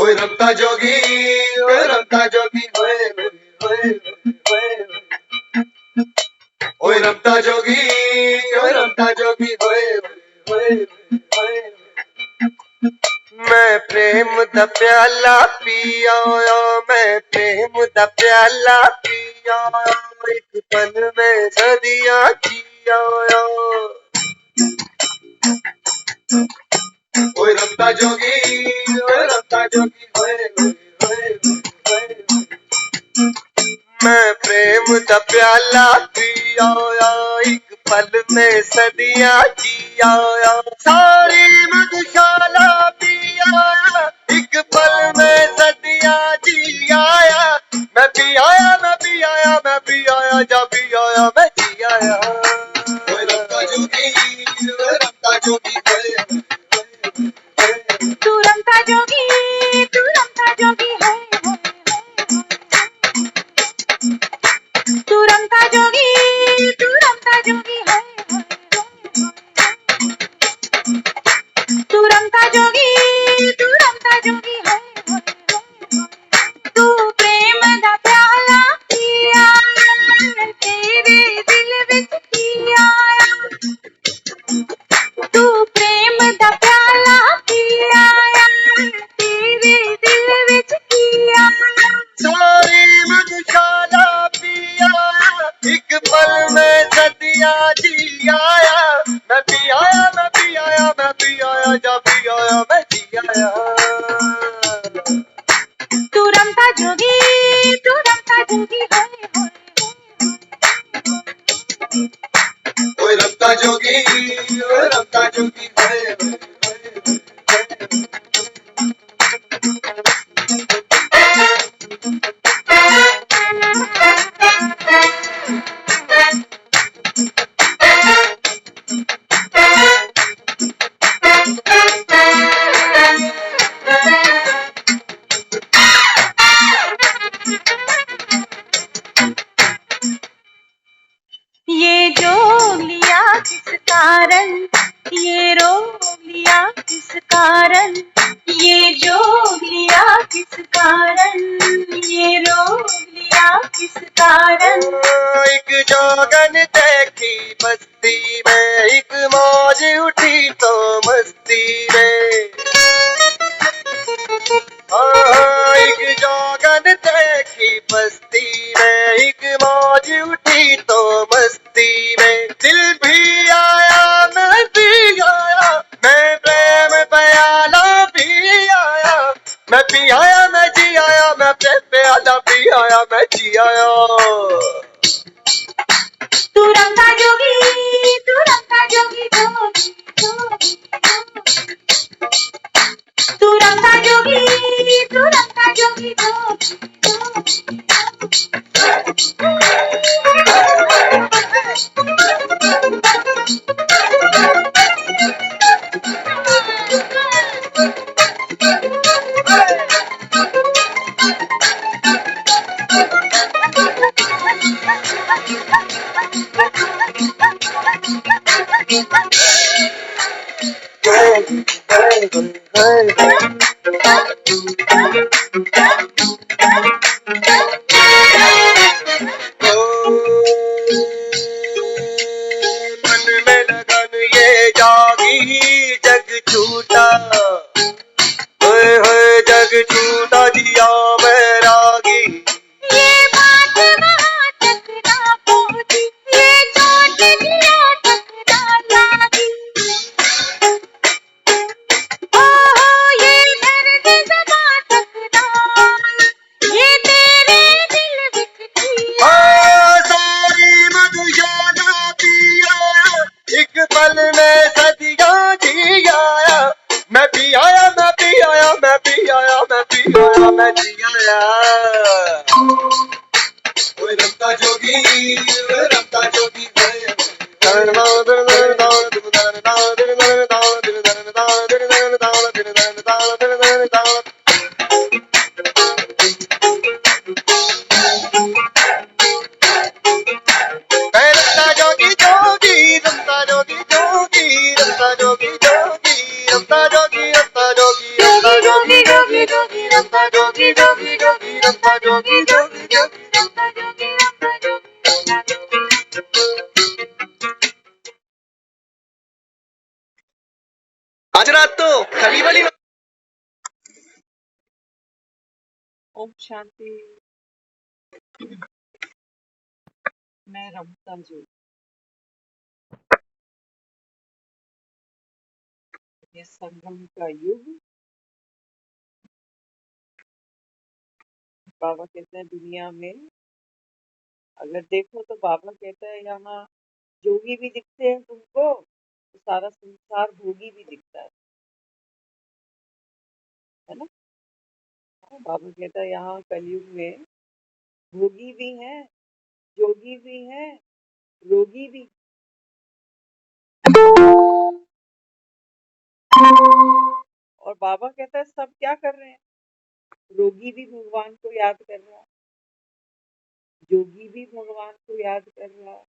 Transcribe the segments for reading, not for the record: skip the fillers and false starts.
ओए रमता जोगी, ओए रमता जोगी, ओए ओए ओए, ओए रमता जोगी, ओए रमता जोगी, ओए ओए ओए। मैं प्रेम दा प्याला पिया, मैं प्रेम दा प्याला पिया, एक पल में सदियां जिया। ओए रमता जोगी, ओए रमता जोगी, ओए ओए ओए। मैं प्रेम दा प्याला पिया, एक पल में सदियां जिया। सारी मधुशाला पिया, एक पल में सदियां जिया। मैं भी आया, मैं भी आया, मैं भी आया, जा भी आया, मैं जी आया। ओए रमता जोगी, ओए रमता जोगी, ओए तू रमता जोगी, तू रमता जोगी है, तू रमता जोगी, तू रमता जोगी है, तू रमता जोगी, तू रमता जोगी है। तू प्रेम दा प्याला पिया, तेरे दिल विच पिया। तू प्रेम दा प्याला पिया, तेरे दिल विच पिया। सारी मधुशाला पिया, एक पल में सदियां जिया। मैं भी आया, मैं भी आया, मैं भी आया, जा भी आया, मैं जी आया। तू रमता जोगी, तू रमता जोगी है, ओए रमता जोगी, ओए रमता जोगी, ओए ये जोग लिया किस कारण, ये रोग लिया किस कारण, ये जोग लिया किस कारण, ये रोग लिया किस कारण। एक जोगन देखी बस्ती में, एक मौज उठी तो मस्ती में। एक जोगन देखी बस्ती में, एक मौज उठी तो मस्ती में। दिल भी आया, मैं भी आया, मैं प्रेम प्याला भी आया। मैं भी आया, मैं जी आया, मैं प्रेम प्याला भी आया, मैं जी आया। तू रमता जोगी, तू रमता जोगी, जोगी जोगी, तू रमता जोगी, तू रमता जोगी, जोगी जोगी। मन में लगन ये जागी, जग छूटा, होए होए जग छूटा, जिया मैं रागी। ये बात वहाँ तक ना पहुँची, ये चोट दिया तक ना लागी। ओहो ये दर्द ज़बां तक ना आया, ये तेरे दिल विच पिया। सारी मधुशाला पिया, एक पल में सदियां जिया। मैं भी आया, मैं भी आया, मैं भी आया, मैं भी आया, मैं जी आया। ओए रमता जोगी, ओए रमता जोगी, रमता जोगी, जोगी, रमता जोगी, जोगी, रमता जोगी, जोगी, रमता जोगी, रमता जोगी, रमता जोगी, जोगी जोगी जोगी रंभा जोगी जोगी जोगी रंभा जोगी जोगी जोगी रंभा जोगी रंभा जोगी। आज रात तो खली वाली ओम शांति। मैं रमता जो ये संगम का युग, बाबा कहते हैं दुनिया में अगर देखो तो बाबा कहता है यहाँ जोगी भी दिखते हैं तुमको तो सारा संसार भोगी भी दिखता है ना। बाबा कहता है यहाँ कलयुग में भोगी भी हैं, जोगी भी हैं, रोगी भी। और बाबा कहता है सब क्या कर रहे हैं, रोगी भी भगवान को याद कर रहा है, जोगी भी भगवान को याद कर रहा है,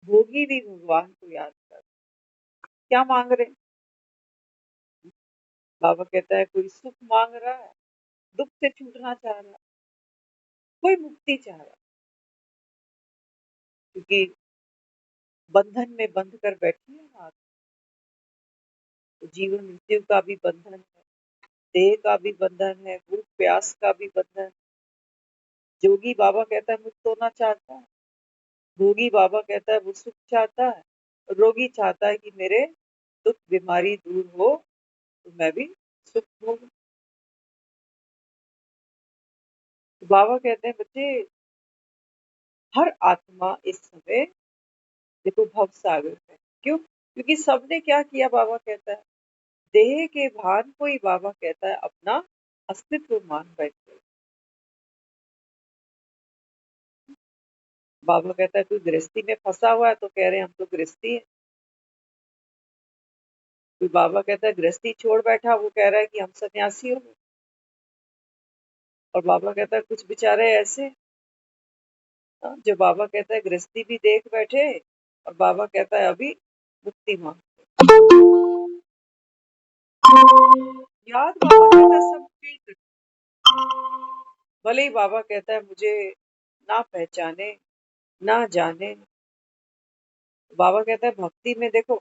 भोगी भी भगवान को याद कर रहा है। क्या मांग रहे हैं? बाबा कहता है कोई सुख मांग रहा है, दुख से छूटना चाह रहा है, कोई मुक्ति चाह रहा है, क्योंकि बंधन में बंध कर बैठी है ना। तो जीवन मृत्यु का भी बंधन है, देह का भी बंधन है, भूख प्यास का भी बंधन। जोगी बाबा कहता है मुझ सोना चाहता है, भोगी बाबा कहता है वो सुख चाहता है, रोगी चाहता है कि मेरे दुख बीमारी दूर हो तो मैं भी सुख हो। तो बाबा कहते हैं बच्चे हर आत्मा इस समय देखो भव सागर है। क्यों? क्योंकि सबने क्या किया, बाबा कहता है देह के भान को ही बाबा कहता है अपना अस्तित्व मान बैठे। बाबा कहता है तू गृहस्थी में फंसा हुआ है तो कह रहे हैं हम तो गृहस्थी है। कोई बाबा कहता है गृहस्थी छोड़ बैठा, वो कह रहा है कि हम सन्यासी हो गए। और बाबा कहता है कुछ बेचारे ऐसे जो बाबा कहता है गृहस्थी भी देख बैठे और बाबा कहता है अभी मुक्ति मांगते। याद बाबा कहता है सब चीज, भले ही बाबा कहता है मुझे ना पहचाने ना जाने। बाबा कहता है भक्ति में देखो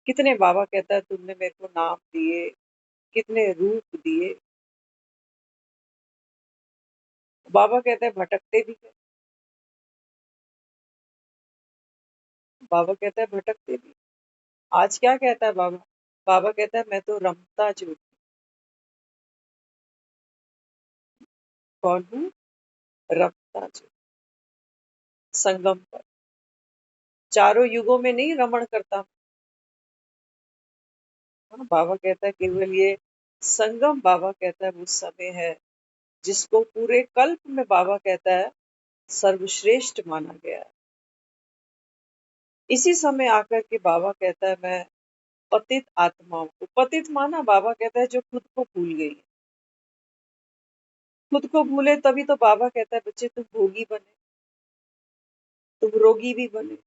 कितने, बाबा कहता है तुमने मेरे को नाम दिए, कितने रूप दिए। बाबा कहता है भटकते भी है, बाबा कहता है भटकते भी। आज क्या कहता है बाबा? बाबा कहता है मैं तो रमता जो। कौन हूँ? रमता जो संगम पर, चारों युगों में नहीं रमण करता। बाबा कहता है केवल ये संगम, बाबा कहता है वो समय है जिसको पूरे कल्प में बाबा कहता है सर्वश्रेष्ठ माना गया है। इसी समय आकर के बाबा कहता है मैं पतित आत्माओं को, पतित माना बाबा कहता है जो खुद को भूल गई। खुद को भूले तभी तो बाबा कहता है बच्चे तुम भोगी बने, तुम रोगी भी बने,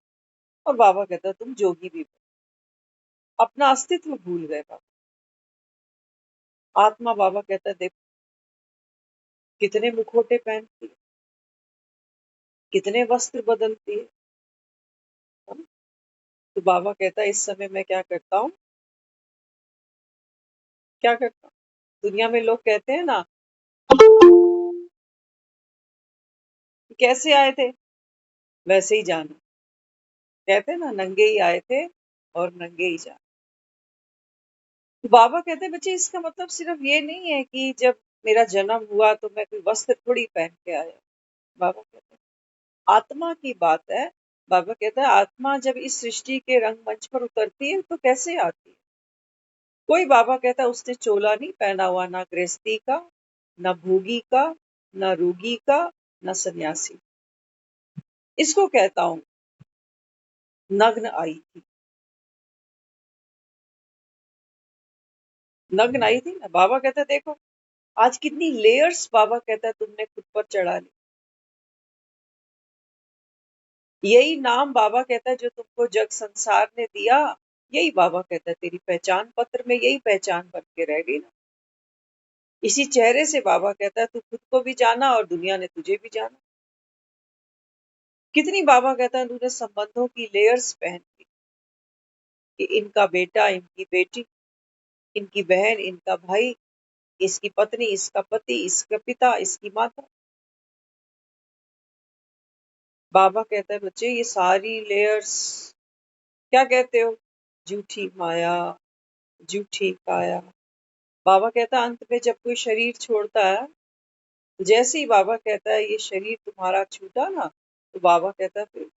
और बाबा कहता है तुम जोगी भी बने। अपना अस्तित्व भूल गए बाबा। आत्मा बाबा कहता है देखो कितने मुखोटे पहनती है, कितने वस्त्र बदलती है। तो बाबा कहता है इस समय मैं क्या करता हूँ, क्या करता हूँ। दुनिया में लोग कहते हैं ना कैसे आए थे वैसे ही जाना, कहते हैं ना नंगे ही आए थे और नंगे ही जाना। तो बाबा कहते हैं बच्चे इसका मतलब सिर्फ ये नहीं है कि जब मेरा जन्म हुआ तो मैं कोई वस्त्र थोड़ी पहन के आया। बाबा कहते हैं आत्मा की बात है। बाबा कहता है आत्मा जब इस सृष्टि के रंगमंच पर उतरती है तो कैसे आती है। कोई बाबा कहता है उसने चोला नहीं पहना हुआ, ना गृहस्थी का, ना भोगी का, ना रोगी का, ना सन्यासी। इसको कहता हूं नग्न आई थी। नग्न आई थी ना। बाबा कहता है देखो आज कितनी लेयर्स बाबा कहता है तुमने खुद पर चढ़ा ली। यही नाम बाबा कहता है जो तुमको जग संसार ने दिया, यही बाबा कहता है तेरी पहचान पत्र में यही पहचान बन के रह गई ना। इसी चेहरे से बाबा कहता है तू खुद को भी जाना और दुनिया ने तुझे भी जाना। कितनी बाबा कहता है तूने संबंधों की लेयर्स पहन ली कि इनका बेटा, इनकी बेटी, इनकी बहन, इनका भाई, इसकी पत्नी, इसका पति, इसका पिता, इसकी माता। बाबा कहता है बच्चे ये सारी लेयर्स क्या कहते हो? झूठी माया, झूठी काया। बाबा कहता है अंत में जब कोई शरीर छोड़ता है, जैसे ही बाबा कहता है ये शरीर तुम्हारा छूटा ना, तो बाबा कहता है फिर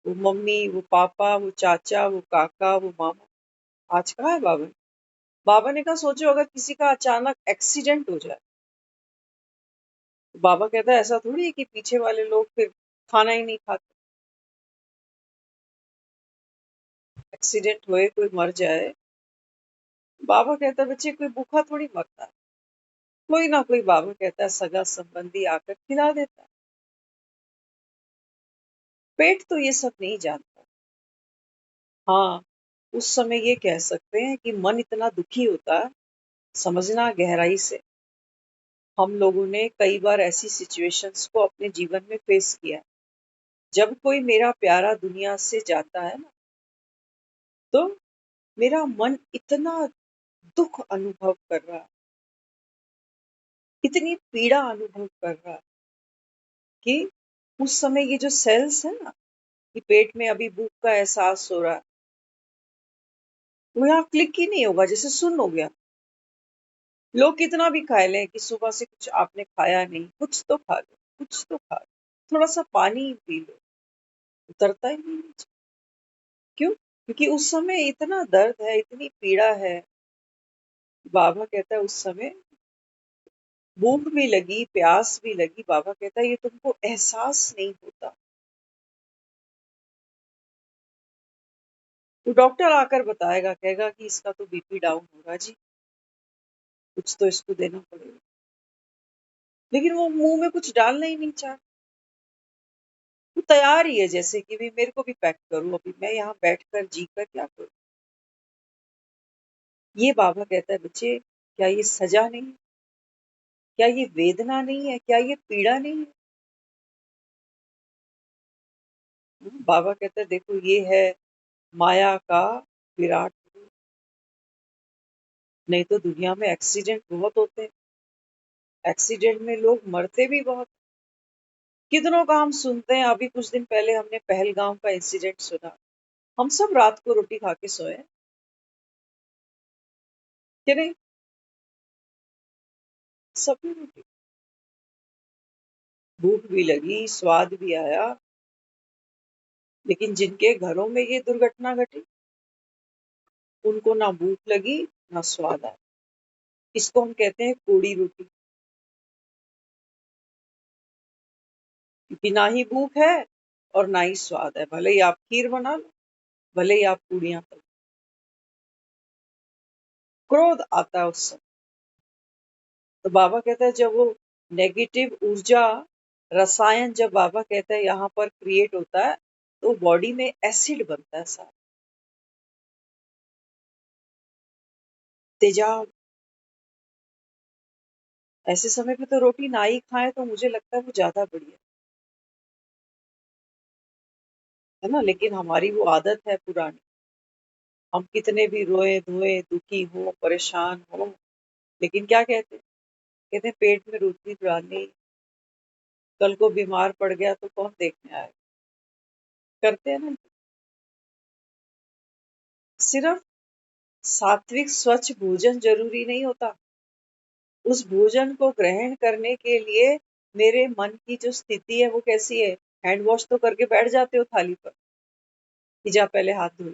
वो मम्मी, वो पापा, वो चाचा, वो काका, वो मामा आज कहाँ है बाबा? बाबा ने कहा सोचो अगर किसी का अचानक एक्सीडेंट हो जाए, तो बाबा कहता है ऐसा थोड़ी है कि पीछे वाले लोग फिर खाना ही नहीं खाते। एक्सीडेंट हुए कोई मर जाए, बाबा कहता है बच्चे कोई भूखा थोड़ी मरता है, कोई ना कोई बाबा कहता है सगा संबंधी आकर खिला देता है। पेट तो ये सब नहीं जानता। हाँ, उस समय ये कह सकते हैं कि मन इतना दुखी होता है, समझना गहराई से। हम लोगों ने कई बार ऐसी सिचुएशंस को अपने जीवन में फेस किया है। जब कोई मेरा प्यारा दुनिया से जाता है ना, तो मेरा मन इतना दुख अनुभव कर रहा है, इतनी पीड़ा अनुभव कर रहा है कि उस समय ये जो सेल्स है ना, कि पेट में अभी भूख का एहसास हो रहा है, वो यहाँ क्लिक ही नहीं होगा, जैसे सुन्न हो गया। लोग कितना भी खा लें कि सुबह से कुछ आपने खाया नहीं, कुछ तो खा लो, कुछ तो खा लो, थोड़ा सा पानी ही पी लो, उतरता ही नहीं नीचे। क्यों? क्योंकि उस समय इतना दर्द है, इतनी पीड़ा है। बाबा कहता है उस समय भूख भी लगी, प्यास भी लगी। बाबा कहता है ये तुमको एहसास नहीं होता। तो डॉक्टर आकर बताएगा, कहेगा कि इसका तो बीपी डाउन होगा जी, कुछ तो इसको देना पड़ेगा। लेकिन वो मुंह में कुछ डालना ही नहीं चाहता। वो तैयार ही है जैसे कि भी मेरे को भी पैक करो, अभी मैं यहाँ बैठकर जी कर क्या करूँ। ये बाबा कहता है बच्चे क्या ये सजा नहीं है? क्या ये वेदना नहीं है? क्या ये पीड़ा नहीं है? बाबा कहता है देखो ये है माया का विराट रूप। नहीं तो दुनिया में एक्सीडेंट बहुत होते हैं, एक्सीडेंट में लोग मरते भी बहुत। कितनों का हम सुनते हैं। अभी कुछ दिन पहले हमने पहलगाम का इंसिडेंट सुना। हम सब रात को रोटी खा के सोए कि नहीं? सबने रोटी, भूख भी लगी, स्वाद भी आया, लेकिन जिनके घरों में ये दुर्घटना घटी उनको ना भूख लगी ना स्वाद आया। इसको हम कहते हैं कोड़ी रोटी, क्योंकि ना ही भूख है और ना ही स्वाद है। भले ही आप खीर बना लो, भले ही आप पूड़ियां तलो, क्रोध आता है उस समय। तो बाबा कहता है जब वो नेगेटिव ऊर्जा रसायन, जब बाबा कहता है यहाँ पर क्रिएट होता है, तो बॉडी में एसिड बनता है सारा, तेजाब। ऐसे समय पे तो रोटी ना ही खाएं तो मुझे लगता है वो ज्यादा बढ़िया है ना। लेकिन हमारी वो आदत है पुरानी। हम कितने भी रोए धोए, दुखी हो, परेशान हो, लेकिन क्या कहते हैं? कहते हैं पेट में रोटी डालनी, कल को बीमार पड़ गया तो कौन देखने आएगा। करते हैं ना। सिर्फ सात्विक स्वच्छ भोजन जरूरी नहीं होता। उस भोजन को ग्रहण करने के लिए मेरे मन की जो स्थिति है वो कैसी है? हैंड वॉश तो करके बैठ जाते हो थाली पर कि जा पहले हाथ धो ले।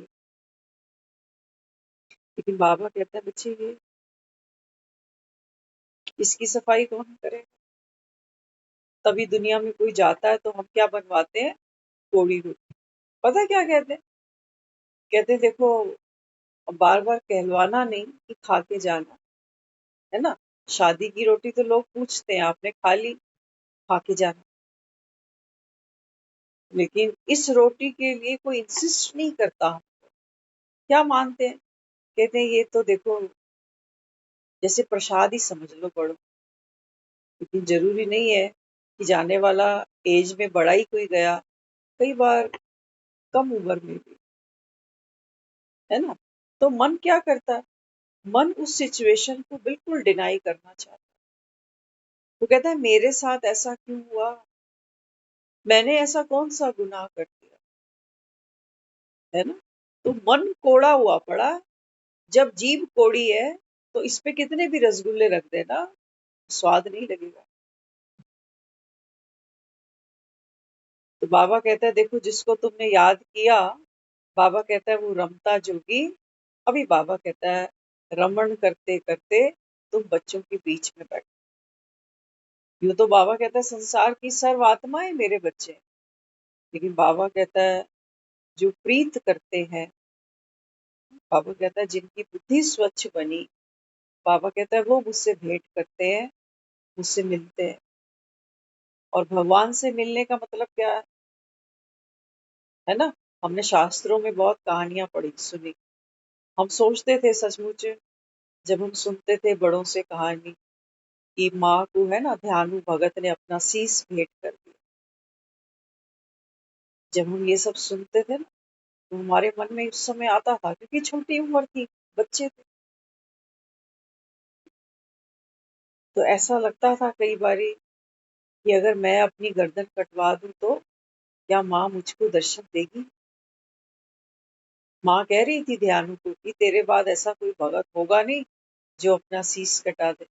लेकिन बाबा कहता है बच्चे ये इसकी सफाई कौन करे? तभी दुनिया में कोई जाता है तो हम क्या बनवाते हैं? कोड़ी रोटी। पता है क्या कहते हैं? कहते हैं देखो बार बार कहलवाना नहीं कि खा के जाना, है ना। शादी की रोटी तो लोग पूछते हैं आपने खा ली, खा के जाना। लेकिन इस रोटी के लिए कोई इंसिस्ट नहीं करता। हम क्या मानते हैं? कहते हैं ये तो देखो जैसे प्रसाद ही समझ लो बड़ों। लेकिन जरूरी नहीं है कि जाने वाला एज में बड़ा ही कोई गया, कई बार कम उम्र में भी, है ना। तो मन क्या करता है, मन उस सिचुएशन को बिल्कुल डिनाई करना चाहता है। वो कहता है मेरे साथ ऐसा क्यों हुआ, मैंने ऐसा कौन सा गुनाह कर दिया, है ना। तो मन कोड़ा हुआ पड़ा, जब जीभ कोड़ी है तो इस पे कितने भी रसगुल्ले रख देना, स्वाद नहीं लगेगा। तो बाबा कहता है देखो जिसको तुमने याद किया, बाबा कहता है वो रमता जोगी। अभी बाबा कहता है रमण करते करते तुम बच्चों के बीच में बैठ। यूं तो बाबा कहता है संसार की सर्व आत्माएं मेरे बच्चे हैं। लेकिन बाबा कहता है जो प्रीत करते हैं, बाबा कहता है जिनकी बुद्धि स्वच्छ बनी, बाबा कहता है वो मुझसे भेंट करते हैं, मुझसे मिलते हैं। और भगवान से मिलने का मतलब क्या है ना। हमने शास्त्रों में बहुत कहानियां पढ़ी सुनी। हम सोचते थे सचमुच, जब हम सुनते थे बड़ों से कहानी कि माँ को है ना ध्यानु भगत ने अपना शीस भेंट कर दिया। जब हम ये सब सुनते थे ना, तो हमारे मन में उस समय आता था, क्योंकि छोटी उम्र थी, बच्चे थे, तो ऐसा लगता था कई बारी कि अगर मैं अपनी गर्दन कटवा दूं तो क्या माँ मुझको दर्शन देगी। माँ कह रही थी ध्यानु को कि तेरे बाद ऐसा कोई भगत होगा नहीं जो अपना शीस कटा दे।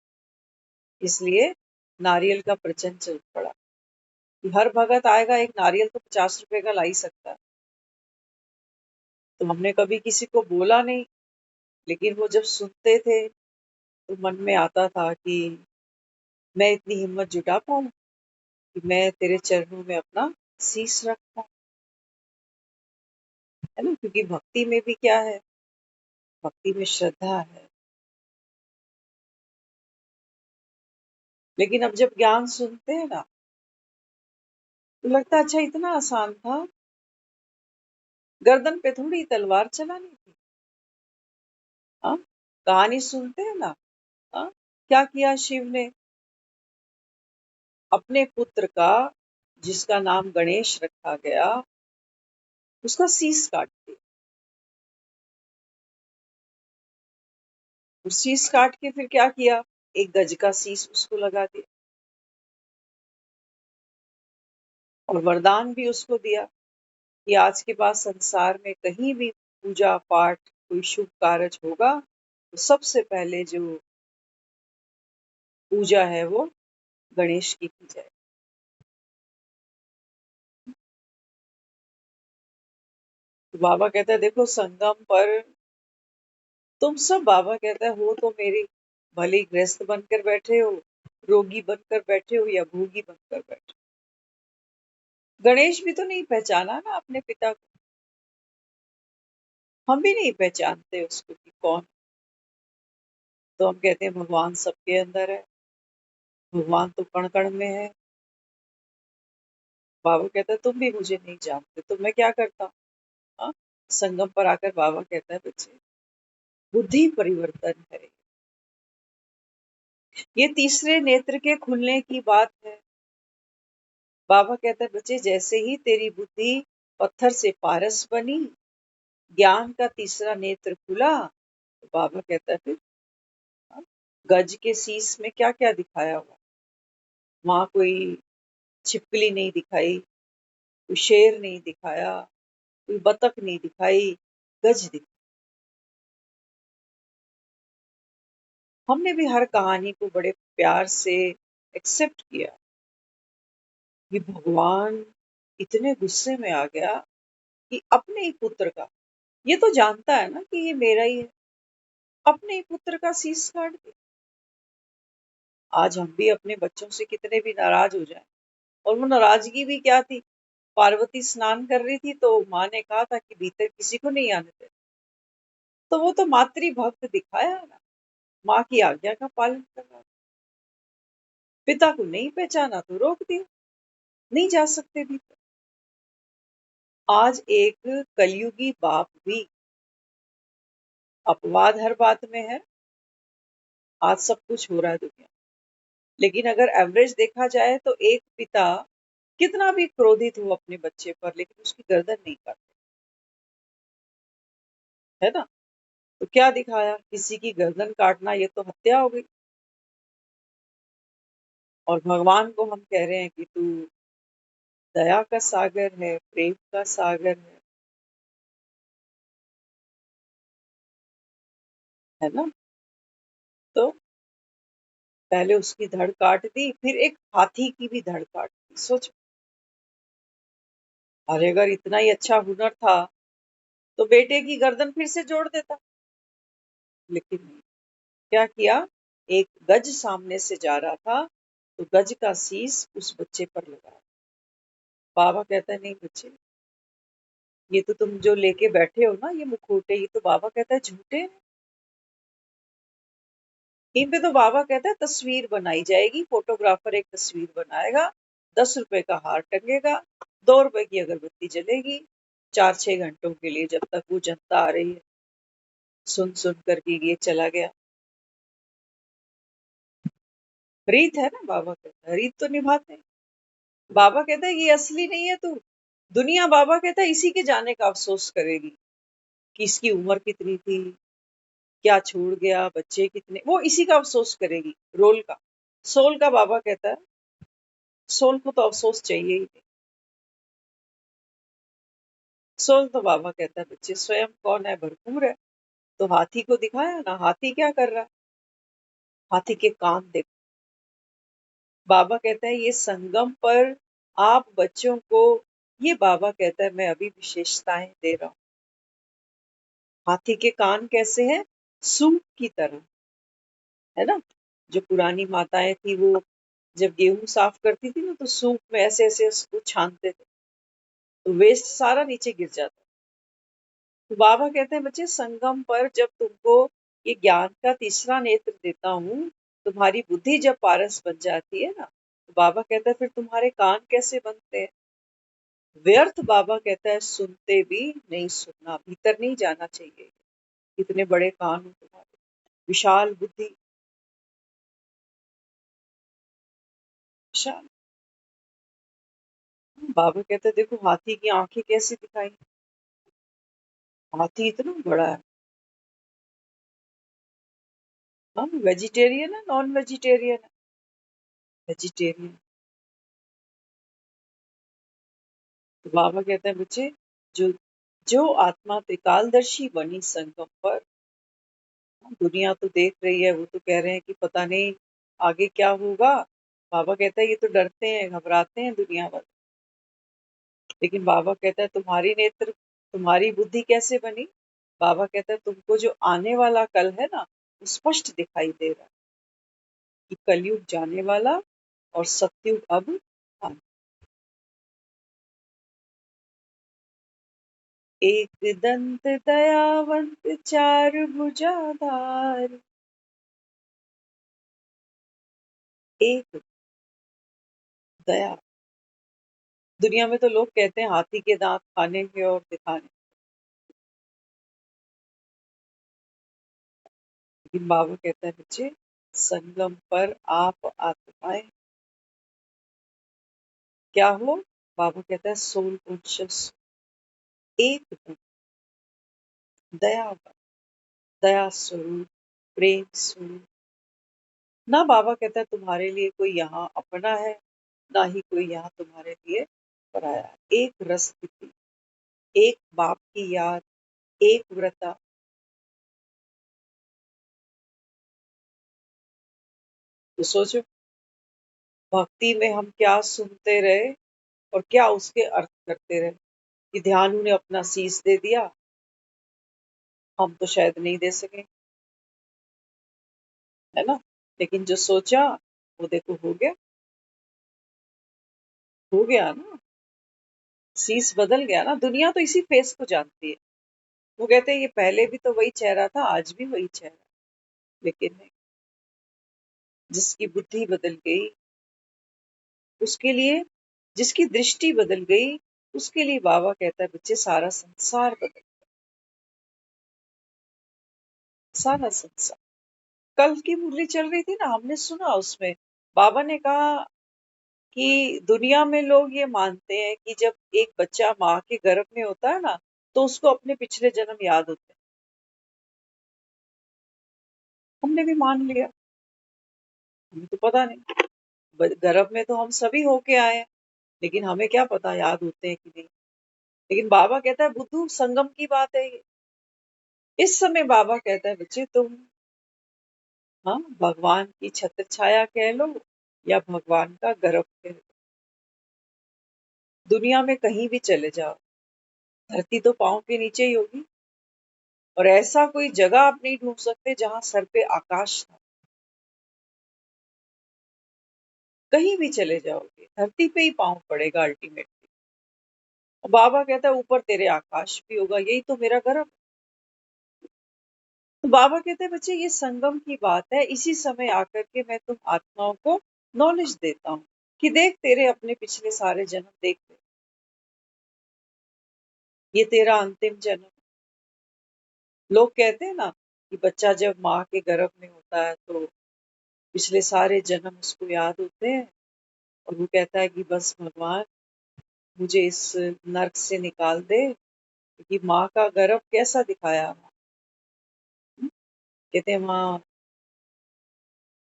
इसलिए नारियल का प्रचलन चल पड़ा कि हर भगत आएगा, एक नारियल तो 50 रुपए का ला ही सकता है। तो हमने कभी किसी को बोला नहीं, लेकिन वो जब सुनते थे तो मन में आता था कि मैं इतनी हिम्मत जुटा पाऊं कि मैं तेरे चरणों में अपना शीस रख पाऊं, है ना। क्योंकि भक्ति में भी क्या है, भक्ति में श्रद्धा है। लेकिन अब जब ज्ञान सुनते हैं ना, तो लगता है अच्छा इतना आसान था, गर्दन पे थोड़ी तलवार चलानी थी। हाँ, कहानी सुनते हैं ना। हाँ, क्या किया शिव ने, अपने पुत्र का जिसका नाम गणेश रखा गया, उसका शीस काट दिया। और शीस काट के फिर क्या किया, एक गज का शीस उसको लगा दिया, और वरदान भी उसको दिया कि आज के बाद संसार में कहीं भी पूजा पाठ कोई शुभ कार्य होगा तो सबसे पहले जो पूजा है वो गणेश की जाए। तो बाबा कहता है देखो संगम पर तुम सब, बाबा कहता है हो तो मेरे भले गृहस्थ बनकर बैठे हो, रोगी बनकर बैठे हो या भोगी बनकर बैठे हो। गणेश भी तो नहीं पहचाना ना अपने पिता को, हम भी नहीं पहचानते उसको कि कौन। तो हम कहते हैं भगवान सबके अंदर है, भगवान तो कण कण में है। बाबा कहता है तुम भी मुझे नहीं जानते, तो मैं क्या करता हूँ। हाँ? संगम पर आकर बाबा कहता है बच्चे बुद्धि परिवर्तन है, ये तीसरे नेत्र के खुलने की बात है। बाबा कहता है बच्चे जैसे ही तेरी बुद्धि पत्थर से पारस बनी, ज्ञान का तीसरा नेत्र खुला, तो बाबा कहता है फिर हाँ, गज के शीस में क्या क्या दिखाया हुआ, वहां कोई छिपकली नहीं दिखाई, कोई शेर नहीं दिखाया, कोई बतख नहीं दिखाई, गज दिखाई। हमने भी हर कहानी को बड़े प्यार से एक्सेप्ट किया कि भगवान इतने गुस्से में आ गया कि अपने ही पुत्र का, ये तो जानता है ना कि ये मेरा ही है, अपने ही पुत्र का शीश काट दिया। आज हम भी अपने बच्चों से कितने भी नाराज हो जाएं, और वो नाराजगी भी क्या थी, पार्वती स्नान कर रही थी तो माँ ने कहा था कि भीतर किसी को नहीं आने दे, तो वो तो मातृ भक्त दिखाया ना, माँ की आज्ञा का पालन कर रहा था। पिता को नहीं पहचाना तो रोक दिया, नहीं जा सकते भीतर। आज एक कलयुगी बाप भी, अपवाद हर बात में है, आज सब कुछ हो रहा है दुनिया, लेकिन अगर एवरेज देखा जाए तो एक पिता कितना भी क्रोधित हो अपने बच्चे पर, लेकिन उसकी गर्दन नहीं काटते, है ना। तो क्या दिखाया, किसी की गर्दन काटना ये तो हत्या हो गई। और भगवान को हम कह रहे हैं कि तू दया का सागर है, प्रेम का सागर है ना। तो पहले उसकी धड़ काट दी, फिर एक हाथी की भी धड़ काट दी, सोचो। और अगर इतना ही अच्छा हुनर था तो बेटे की गर्दन फिर से जोड़ देता, लेकिन नहीं। क्या किया, एक गज सामने से जा रहा था तो गज का शीश उस बच्चे पर लगाया। बाबा कहता है नहीं बच्चे, ये तो तुम जो लेके बैठे हो ना ये मुखौटे, ये तो बाबा कहता है झूठे हैं। इन पे तो बाबा कहता है तस्वीर बनाई जाएगी, फोटोग्राफर एक तस्वीर बनाएगा, 10 रुपए का हार टंगेगा, 2 रुपए की अगरबत्ती जलेगी, 4-6 घंटों के लिए, जब तक वो जनता आ रही है। सुन सुन करके ये चला गया। रीत है ना, बाबा कहता है रीत तो निभाते हैं। बाबा कहता है ये असली नहीं है तू। दुनिया बाबा कहता है इसी के जाने का अफसोस करेगी कि इसकी उम्र कितनी थी, क्या छोड़ गया, बच्चे कितने, वो इसी का अफसोस करेगी, रोल का। सोल का बाबा कहता है सोल को तो अफसोस चाहिए ही नहीं। सोल तो बाबा कहता है बच्चे स्वयं कौन है, भरपूर है। तो हाथी को दिखाया ना, हाथी क्या कर रहा है, हाथी के कान देखो। बाबा कहता है ये संगम पर आप बच्चों को, ये बाबा कहता है मैं अभी विशेषताएं दे रहा हूँ। हाथी के कान कैसे हैं, सूप की तरह, है ना। जो पुरानी माताएं थी वो जब गेहूं साफ करती थी ना तो सूप में ऐसे ऐसे उसको छानते थे, तो वेस्ट सारा नीचे गिर जाता। तो बाबा कहते हैं बच्चे संगम पर जब तुमको ये ज्ञान का तीसरा नेत्र देता हूँ, तुम्हारी बुद्धि जब पारस बन जाती है ना, तो बाबा कहता है फिर तुम्हारे कान कैसे बनते हैं। व्यर्थ बाबा कहता है सुनते भी नहीं, सुनना भीतर नहीं जाना चाहिए। कितने बड़े कान हो तुम्हारे, विशाल बुद्धि, विशाल। बाबा कहते हैं देखो हाथी की आंखें कैसी दिखाई, हाथी इतना बड़ा है। हम वेजिटेरियन है, नॉन वेजिटेरियन है, वेजिटेरियन। तो बाबा कहते हैं बच्चे जो जो आत्मा त्रिकालदर्शी बनी संगम पर, दुनिया तो देख रही है, वो तो कह रहे हैं कि पता नहीं आगे क्या होगा। बाबा कहता है ये तो डरते हैं, घबराते हैं दुनिया वाले, लेकिन बाबा कहता है तुम्हारी नेत्र, तुम्हारी बुद्धि कैसे बनी। बाबा कहता है तुमको जो आने वाला कल है ना वो स्पष्ट दिखाई दे रहा है, कि कलयुग जाने वाला और सतयुग अब आने। एक दंत दयावंत चार भुजाधार, एक दया। दुनिया में तो लोग कहते हैं हाथी के दांत खाने के और दिखाने, लेकिन बाबा कहता है बच्चे संगम पर आप आत्माएं क्या हो। बाबा कहता है सोल कॉन्शियस, एक दया, दया स्वरूप, प्रेम स्वरूप। ना बाबा कहता है तुम्हारे लिए कोई यहाँ अपना है, ना ही कोई यहाँ तुम्हारे लिए पराया है। एक रस स्थिति, एक बाप की याद, एक व्रता। तो सोचो भक्ति में हम क्या सुनते रहे और क्या उसके अर्थ करते रहे। कि ध्यानु ने अपना शीश दे दिया, हम तो शायद नहीं दे सके, है ना। लेकिन जो सोचा वो देखो हो गया ना, शीश बदल गया ना। दुनिया तो इसी फेस को जानती है। वो कहते हैं ये पहले भी तो वही चेहरा था, आज भी वही चेहरा, लेकिन नहीं। जिसकी बुद्धि बदल गई उसके लिए, जिसकी दृष्टि बदल गई उसके लिए बाबा कहता है बच्चे सारा संसार बदल, सारा संसार। कल की मुरली चल रही थी ना, हमने सुना उसमें बाबा ने कहा कि दुनिया में लोग ये मानते हैं कि जब एक बच्चा माँ के गर्भ में होता है ना, तो उसको अपने पिछले जन्म याद होते हैं। हमने भी मान लिया, हमें तो पता नहीं। गर्भ में तो हम सभी होके आए हैं, लेकिन हमें क्या पता याद होते हैं कि नहीं। लेकिन बाबा कहता है बुद्धू, संगम की बात है ये। इस समय बाबा कहता है बच्चे तुम, हाँ, भगवान की छत्र छाया कह लो या भगवान का गर्भ कह लो, दुनिया में कहीं भी चले जाओ, धरती तो पांव के नीचे ही होगी। और ऐसा कोई जगह आप नहीं ढूंढ सकते जहां सर पे आकाश था। कहीं भी चले जाओगे, धरती पे ही पांव पड़ेगा अल्टीमेटली। बाबा कहता है ऊपर तेरे आकाश भी होगा, यही तो मेरा गर्भ। तो बाबा कहते हैं बच्चे ये संगम की बात है, इसी समय आकर के मैं तुम आत्माओं को नॉलेज देता हूँ कि देख तेरे अपने पिछले सारे जन्म देख ले, ये तेरा अंतिम जन्म है। लोग कहते हैं ना कि बच्चा जब माँ के गर्भ में होता है तो पिछले सारे जन्म उसको याद होते हैं, और वो कहता है कि बस भगवान मुझे इस नर्क से निकाल दे, क्योंकि माँ का गर्भ कैसा दिखाया। कहते हैं वहां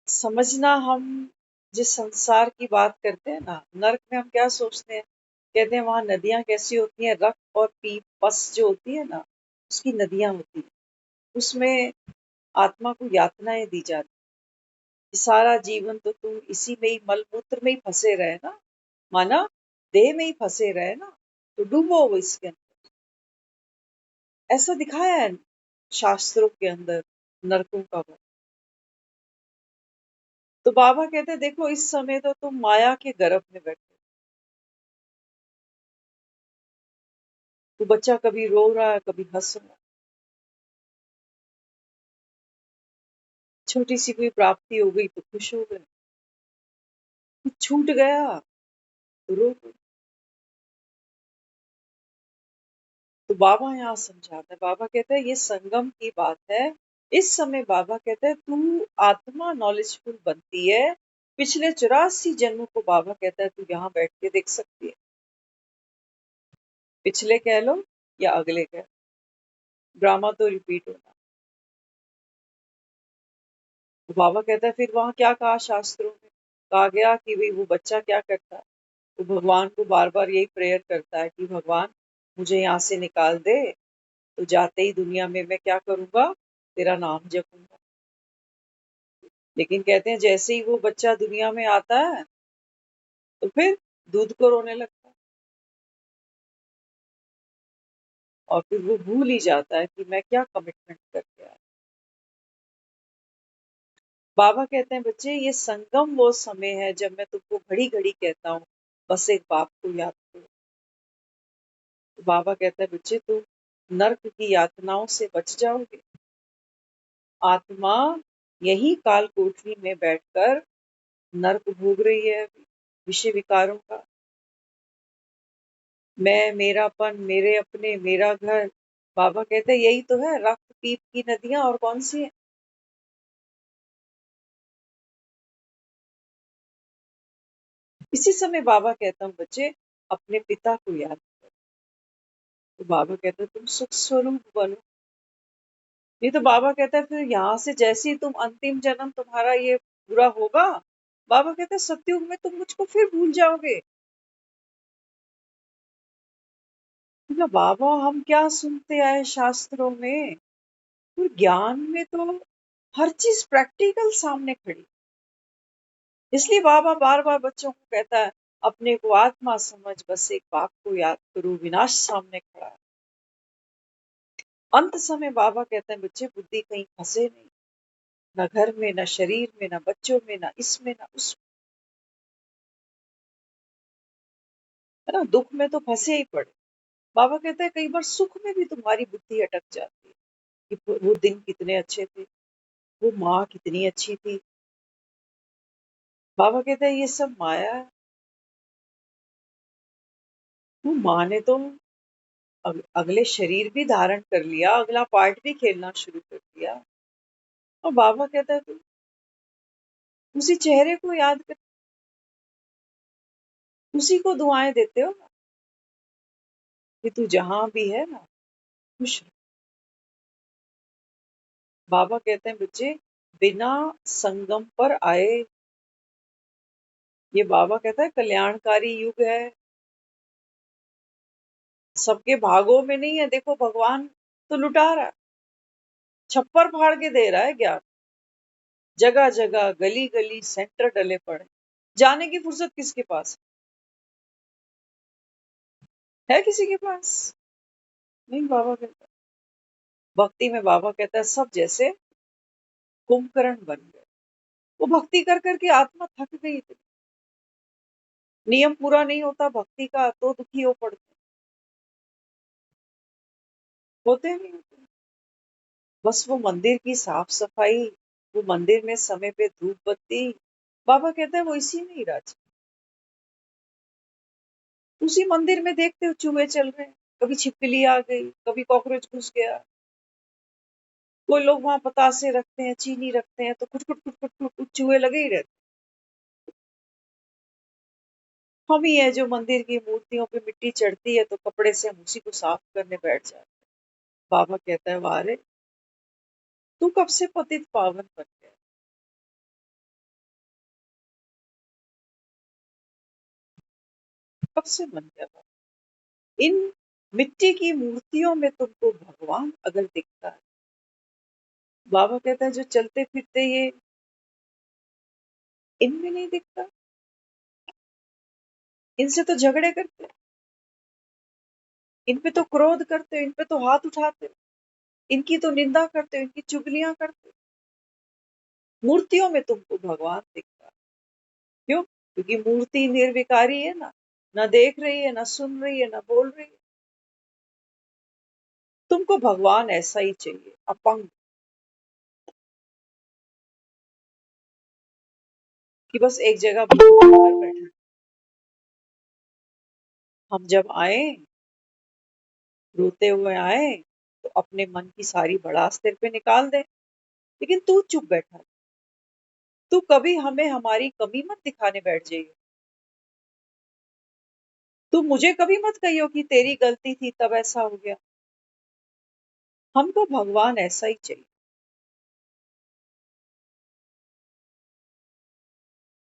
समझना, हम जिस संसार की बात करते हैं ना, नर्क में हम क्या सोचते हैं। कहते हैं वहां नदियां कैसी होती हैं, रक्त और पीप पस जो होती है ना, उसकी नदियां होती हैं। उसमें आत्मा को यातनाएं दी जाती कि सारा जीवन तो तुम इसी में ही मलमूत्र में ही फंसे रहे ना, माना देह में ही फंसे रहे ना, तो डूबो वो इसके अंदर। ऐसा दिखाया है शास्त्रों के अंदर नरकों का वर्णन। तो बाबा कहते हैं देखो इस समय तो तुम माया के गर्भ में बैठे हो। तो बच्चा कभी रो रहा है, कभी हंस रहा है। छोटी सी कोई प्राप्ति हो गई तो खुश हो गए, कुछ छूट गया तो रो गए। तो बाबा यहाँ समझाता है, बाबा कहता है ये संगम की बात है। इस समय बाबा कहता है तू आत्मा नॉलेजफुल बनती है, पिछले 84 जन्मों को बाबा कहता है तू यहाँ बैठ के देख सकती है। पिछले कह लो या अगले कह लो, ड्रामा तो रिपीट होना। तो बाबा कहता है फिर वहां क्या कहा शास्त्रों में, कहा गया कि भाई वो बच्चा क्या करता है, तो भगवान को बार बार यही प्रेयर करता है कि भगवान मुझे यहाँ से निकाल दे, तो जाते ही दुनिया में मैं क्या करूंगा, तेरा नाम जपूंगा। लेकिन कहते हैं जैसे ही वो बच्चा दुनिया में आता है तो फिर दूध को रोने लगता है, और फिर वो भूल ही जाता है कि मैं क्या कमिटमेंट करके आया। बाबा कहते हैं बच्चे ये संगम वो समय है जब मैं तुमको घड़ी घड़ी कहता हूँ बस एक बाप को याद करो। तो बाबा कहता है बच्चे तुम नर्क की यातनाओं से बच जाओगे। आत्मा यही काल कोठरी में बैठकर नर्क भोग रही है विषय विकारों का। मैं, मेरापन, मेरे अपने, मेरा घर। बाबा कहते हैं यही तो है रक्त पीप की नदियां, और कौन सी है। इसी समय बाबा कहता हूँ बच्चे अपने पिता को याद करो। तो बाबा कहता है तुम सुख स्वरूप बनो। ये तो बाबा कहता है फिर यहाँ से जैसे ही तुम अंतिम जन्म तुम्हारा ये पूरा होगा, बाबा कहते हैं सतयुग में तुम मुझको फिर भूल जाओगे। मतलब बाबा हम क्या सुनते आए शास्त्रों में, और ज्ञान में तो हर चीज प्रैक्टिकल सामने खड़ी। इसलिए बाबा बार बार बच्चों को कहता है अपने को आत्मा समझ, बस एक बाप को याद करो, विनाश सामने खड़ा है। अंत समय बाबा कहते हैं बच्चे बुद्धि कहीं फंसे नहीं, ना घर में, ना शरीर में, ना बच्चों में, ना इसमें, ना उसमें, है ना। दुख में तो फंसे ही पड़े। बाबा कहते हैं कई बार सुख में भी तुम्हारी बुद्धि अटक जाती है कि वो दिन कितने अच्छे थे, वो माँ कितनी अच्छी थी। बाबा कहते हैं ये सब माया है। वो माँ ने तो अगले शरीर भी धारण कर लिया, अगला पार्ट भी खेलना शुरू कर दिया। और बाबा कहता है तुम उसी चेहरे को याद कर, उसी को दुआएं देते हो ना कि तू जहां भी है ना खुश रह। बाबा कहते हैं बच्चे बिना संगम पर आए, ये बाबा कहता है कल्याणकारी युग है, सबके भागों में नहीं है। देखो भगवान तो लुटा रहा है, छप्पर फाड़ के दे रहा है ज्ञान, जगह जगह गली गली सेंटर डले पड़े, जाने की फुर्सत किसके पास है किसी के पास नहीं। बाबा कहता है भक्ति में, बाबा कहता है सब जैसे कुंभकर्ण बन गए, वो भक्ति कर करके आत्मा थक गई थी, नियम पूरा नहीं होता भक्ति का तो दुखी हो पड़ते, होते नहीं होते। बस वो मंदिर की साफ सफाई, वो मंदिर में समय पे धूप बत्ती, बाबा कहता है वो इसी में ही राज। उसी मंदिर में देखते हो चूहे चल रहे हैं, कभी छिपकली आ गई, कभी कॉकरोच घुस गया, कोई लोग वहां पतासे रखते हैं, चीनी रखते हैं, तो कुछ कुछ कुछ कुछ कुछ चूहे लगे ही रहते। हम ही है जो मंदिर की मूर्तियों पे मिट्टी चढ़ती है तो कपड़े से हम उसी को साफ करने बैठ जाते हैं। बाबा कहता है वारे तू कब से पतित पावन बन गया, कब से बन गया बाबा? इन मिट्टी की मूर्तियों में तुमको भगवान अगर दिखता है, बाबा कहता है जो चलते फिरते ये इनमें नहीं दिखता, इनसे तो झगड़े करते, इन पे तो क्रोध करते, इन पे तो हाथ उठाते, इनकी तो निंदा करते, इनकी चुगलियां करते, मूर्तियों में तुमको भगवान दिखता है। क्यों? क्योंकि मूर्ति निर्विकारी है ना देख रही है, ना सुन रही है, ना बोल रही है। तुमको भगवान ऐसा ही चाहिए, अपंग, कि बस एक जगह भगवान कर बैठा। हम जब आए, रोते हुए आए, तो अपने मन की सारी भड़ास तेरे पे निकाल दे, लेकिन तू चुप बैठा, तू कभी हमें हमारी कमी मत दिखाने बैठ जाइयो, तू मुझे कभी मत कहियो कि तेरी गलती थी तब ऐसा हो गया। हमको भगवान ऐसा ही चाहिए,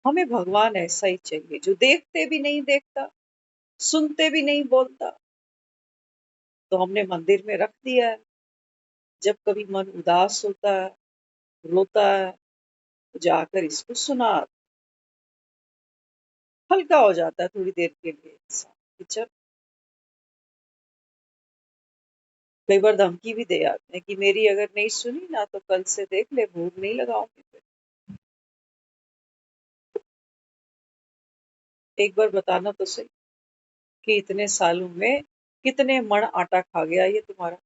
हमें भगवान ऐसा ही चाहिए जो देखते भी नहीं देखता, सुनते भी नहीं बोलता, तो हमने मंदिर में रख दिया है। जब कभी मन उदास होता है, रोता है, तो जाकर इसको सुना, हल्का हो जाता है थोड़ी देर के लिए इंसान कि चल। कई बार धमकी भी दे आते हैं कि मेरी अगर नहीं सुनी ना तो कल से देख ले भोग नहीं लगाऊंगी फिर। एक बार बताना तो सही कि इतने सालों में कितने मण आटा खा गया ये तुम्हारा।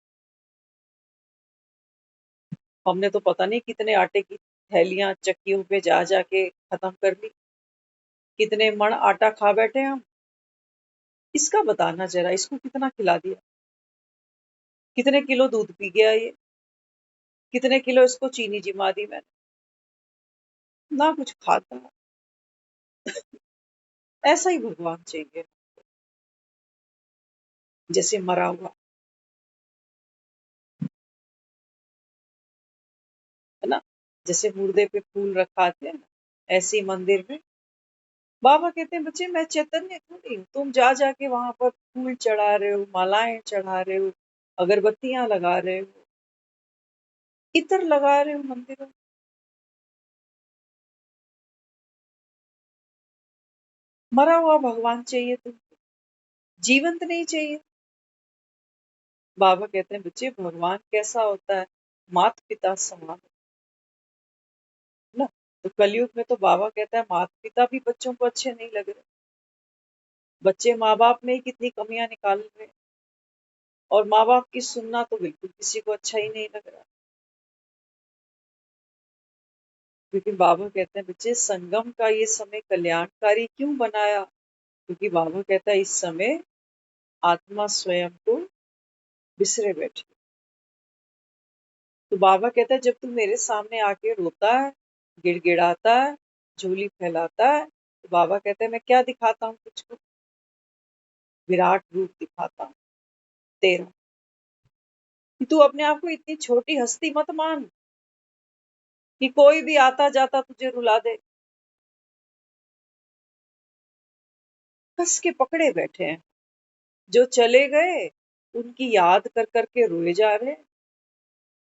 हमने तो पता नहीं कितने आटे की थैलियां चक्कियों पे जा जाके खत्म कर ली, कितने मण आटा खा बैठे हम। इसका बताना जरा, इसको कितना खिला दिया, कितने किलो दूध पी गया ये, कितने किलो इसको चीनी जिमा दी मैंने, ना कुछ खाता। ऐसा ही भगवान चाहिए, जैसे मरा हुआ, है ना, जैसे मुर्दे पे फूल रखाते हैं ना, ऐसे ही मंदिर में बाबा कहते हैं बच्चे मैं चैतन्य थोड़ी हूँ, तुम जा जाके वहां पर फूल चढ़ा रहे हो, मालाएं चढ़ा रहे हो, अगरबत्तियां लगा रहे हो, इत्र लगा रहे हो मंदिरों में। मरा हुआ भगवान चाहिए तुमको, जीवंत नहीं चाहिए। बाबा कहते हैं बच्चे भगवान कैसा होता है, माता पिता समान, है ना। तो कलयुग में तो बाबा कहता है माता पिता भी बच्चों को अच्छे नहीं लग रहे, बच्चे माँ बाप में ही कितनी कमियां निकाल रहे हैं, और माँ बाप की सुनना तो बिल्कुल किसी को अच्छा ही नहीं लग रहा। क्योंकि बाबा कहते हैं बच्चे संगम का ये समय कल्याणकारी क्यों बनाया, क्योंकि बाबा कहता है इस समय आत्मा स्वयं को बिसरे बैठी, तो बाबा कहता है जब तू मेरे सामने आके रोता है, गिड़गिड़ाता है, झोली फैलाता है, तो बाबा कहते हैं मैं क्या दिखाता हूँ तुझको? विराट रूप दिखाता हूँ तेरा। कि तू अपने आप को इतनी छोटी हस्ती मत मान कि कोई भी आता जाता तुझे रुला दे। कस के पकड़े बैठे हैं, जो चले गए उनकी याद कर करके रोए जा रहे हैं,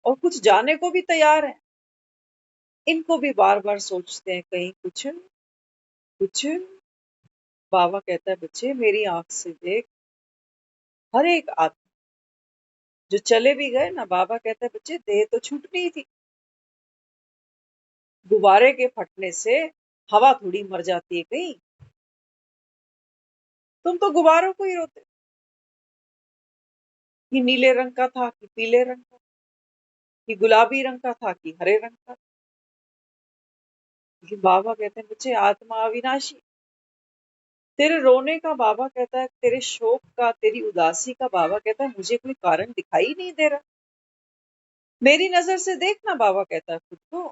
और कुछ जाने को भी तैयार है। इनको भी बार बार सोचते हैं कहीं कुछ कुछ। बाबा कहता है बच्चे मेरी आंख से देख, हर एक आत्मा जो चले भी गए ना, बाबा कहता है बच्चे देह तो छूटनी ही थी। गुब्बारे के फटने से हवा थोड़ी मर जाती है कहीं। तुम तो गुब्बारों को ही रोते हो कि नीले रंग का था कि पीले रंग का, कि गुलाबी रंग का था कि हरे रंग का। लेकिन बाबा कहते हैं बच्चे आत्मा अविनाशी। तेरे रोने का बाबा कहता है, तेरे शोक का, तेरी उदासी का बाबा कहता है मुझे कोई कारण दिखाई नहीं दे रहा। मेरी नजर से देखना, बाबा कहता है खुद को।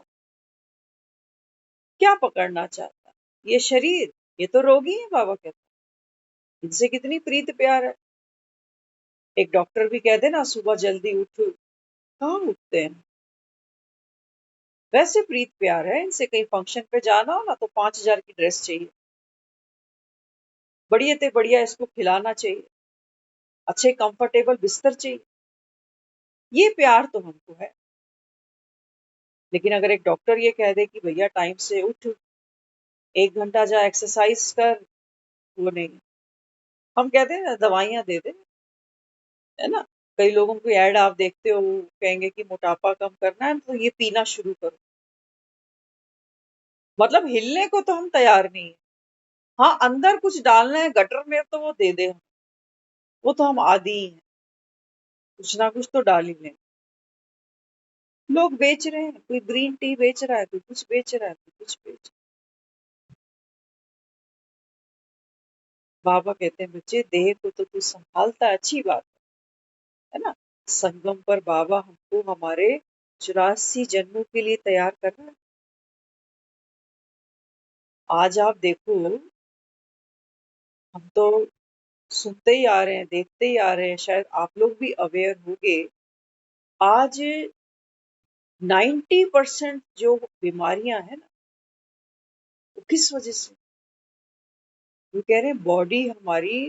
क्या पकड़ना चाहता है? ये शरीर, ये तो रोगी है। बाबा कहता है इनसे कितनी प्रीत प्यार है। एक डॉक्टर भी कह दे ना सुबह जल्दी उठ, कहाँ उठते हैं। वैसे प्रीत प्यार है इनसे। कहीं फंक्शन पे जाना हो ना तो 5,000 की ड्रेस चाहिए, बढ़िया ते बढ़िया इसको खिलाना चाहिए, अच्छे कंफर्टेबल बिस्तर चाहिए। ये प्यार तो हमको है। लेकिन अगर एक डॉक्टर ये कह दे कि भैया टाइम से उठ, 1 घंटा जा एक्सरसाइज कर, वो नहीं। हम कहते हैं ना दवाइयां दे दे, है ना। कई लोगों को ऐड आप देखते हो, वो कहेंगे कि मोटापा कम करना है तो ये पीना शुरू करो। मतलब हिलने को तो हम तैयार नहीं है। हाँ, अंदर कुछ डालना है गटर में तो वो दे दे हम। वो तो हम आदी ही हैं, कुछ ना कुछ तो डाल ही लें। लोग बेच रहे हैं, कोई ग्रीन टी बेच रहा है, कोई कुछ बेच रहा है, कोई कुछ बेच रहा है। बाबा कहते हैं बच्चे देह को तो तू संभालता है, अच्छी बात है ना। संगम पर बाबा हमको हमारे 84 जन्मों के लिए तैयार कर रहा है। आज आप देखो, हम तो सुनते ही आ रहे हैं, देखते ही आ रहे हैं, शायद आप लोग भी अवेयर होंगे। आज 90% जो बीमारियां हैं ना, वो किस वजह से? वो कह रहे हैं बॉडी हमारी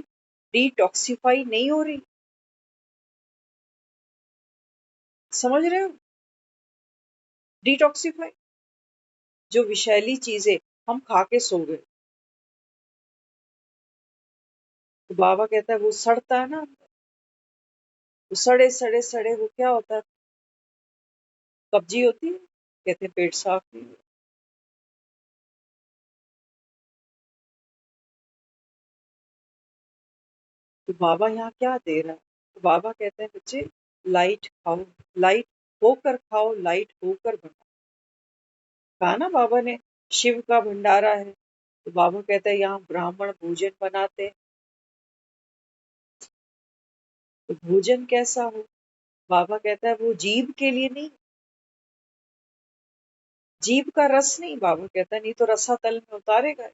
डिटॉक्सिफाई नहीं हो रही। समझ रहे हो? डिटॉक्सिफाई, जो विषैली चीजें हम खा के सो गए, तो बाबा कहता है वो सड़ता है ना, वो सड़े सड़े सड़े वो क्या होता है? कब्जी होती है, कहते हैं पेट साफ नहीं हुआ। तो बाबा यहाँ क्या दे रहा है? तो बाबा कहते हैं बच्चे लाइट खाओ, लाइट होकर खाओ, लाइट होकर बनाओ। कहा ना बाबा ने शिव का भंडारा है, तो बाबा कहता है यहाँ ब्राह्मण भोजन बनाते हैं। तो भोजन कैसा हो? बाबा कहता है वो जीभ के लिए नहीं, जीभ का रस नहीं। बाबा कहता है नहीं तो रसातल में उतारेगा।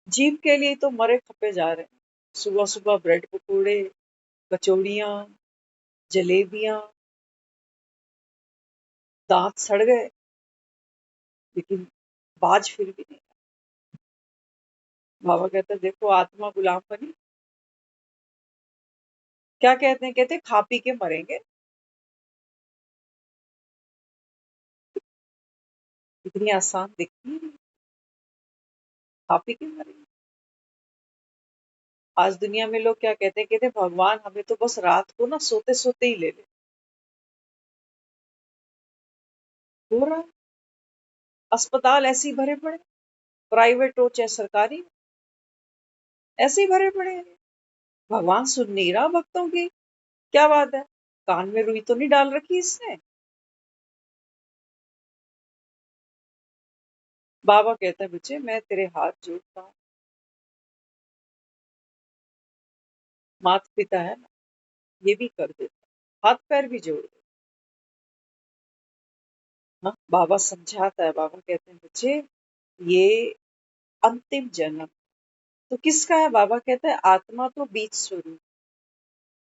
जीभ के लिए तो मरे खपे जा रहे हैं। सुबह सुबह ब्रेड पकौड़े, कचौड़ियाँ, जलेबियाँ, दांत सड़ गए, लेकिन बाज फिर भी नहीं। बाबा कहता है देखो आत्मा गुलाम बनी। क्या कहते हैं? कहते हैं खा पी के मरेंगे। इतनी आसान दिखती है, खा पी के मरेंगे। आज दुनिया में लोग क्या कहते हैं? कहते हैं भगवान हमें तो बस रात को ना सोते सोते ही ले ले। हो रहा है। अस्पताल ऐसे ही भरे पड़े, प्राइवेट हो चाहे सरकारी, ऐसे ही भरे पड़े हैं। भगवान सुन नहीं रहा भक्तों की। क्या बात है? कान में रुई तो नहीं डाल रखी इसने? बाबा कहता है बच्चे मैं तेरे हाथ जोड़ता हूँ। माता पिता है ना, ये भी कर देता, हाथ पैर भी जोड़ दे। हाँ, बाबा समझाता है, बाबा कहते हैं बच्चे ये अंतिम जन्म तो किसका है? बाबा कहता है आत्मा तो बीज स्वरूप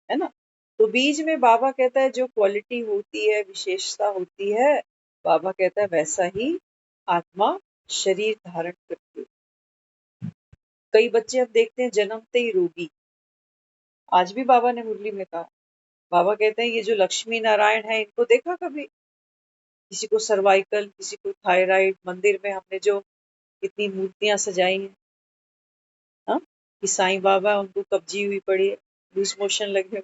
है ना। तो बीज में बाबा कहता है जो क्वालिटी होती है, विशेषता होती है, बाबा कहता है वैसा ही आत्मा शरीर धारण करती है। कई बच्चे अब देखते हैं जन्मते ही रोगी। आज भी बाबा ने मुरली में कहा, बाबा कहते हैं ये जो लक्ष्मी नारायण है इनको देखा कभी? किसी को सर्वाइकल, किसी को थायराइड, मंदिर में हमने जो इतनी मूर्तियां सजाई हैं, हाँ, कि साईं बाबा उनको कब्जी हुई पड़ी है, लूज मोशन लगे हुए,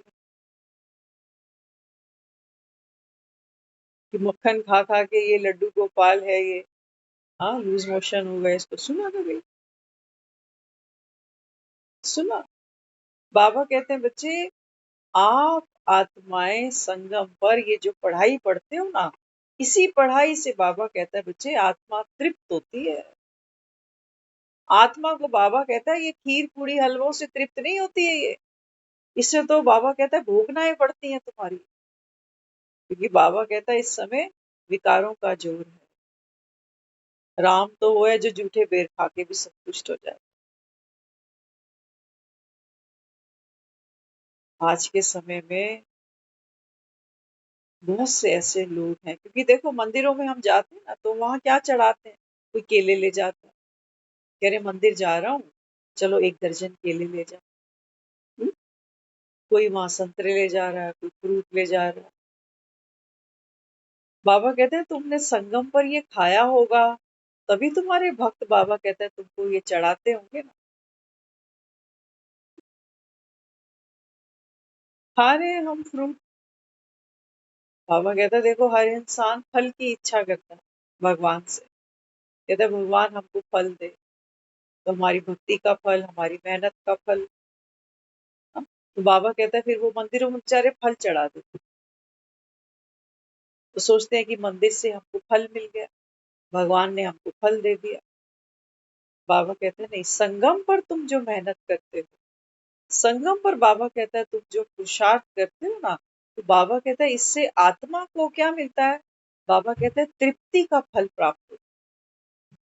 कि मक्खन खा खा के ये लड्डू गोपाल है ये, हाँ लूज मोशन हो गए, इसको सुना कभी? सुना? बाबा कहते हैं बच्चे आप आत्माएं संगम पर ये जो पढ़ाई पढ़ते हो ना, इसी पढ़ाई से बाबा कहता है बच्चे आत्मा तृप्त होती है। आत्मा को बाबा कहता है ये खीर पूरी हलवों से तृप्त नहीं होती है ये, इससे तो बाबा कहता है भोगनाएं पड़ती हैं तुम्हारी, क्योंकि बाबा कहता है इस समय विकारों का जोर है। राम तो वो है जो जूठे बेर खा के भी संतुष्ट हो जाए। आज के समय में बहुत से ऐसे लोग हैं, क्योंकि देखो मंदिरों में हम जाते हैं ना तो वहां क्या चढ़ाते हैं? कोई केले ले जाता है, कह रहे मंदिर जा रहा हूँ, चलो 1 दर्जन केले ले जा। हम्म? कोई वहां संतरे ले जा रहा है, कोई फ्रूट ले जा रहा है। बाबा कहते हैं तुमने संगम पर ये खाया होगा, तभी तुम्हारे भक्त बाबा कहते हैं तुमको ये चढ़ाते होंगे ना। खा रहे हैं हम फ्रूट। बाबा कहता है देखो हर इंसान फल की इच्छा करता है भगवान से, कहता है भगवान हमको फल दे, तो हमारी भक्ति का फल, हमारी मेहनत का फल। हाँ? तो बाबा कहता है फिर वो मंदिरों में बेचारे फल चढ़ा देते, तो सोचते हैं कि मंदिर से हमको फल मिल गया, भगवान ने हमको फल दे दिया। बाबा कहते हैं नहीं, संगम पर तुम जो मेहनत करते हो, संगम पर बाबा कहता है तुम जो पुरुषार्थ करते हो ना, तो बाबा कहता है इससे आत्मा को क्या मिलता है? बाबा कहते हैं तृप्ति का फल प्राप्त होता है।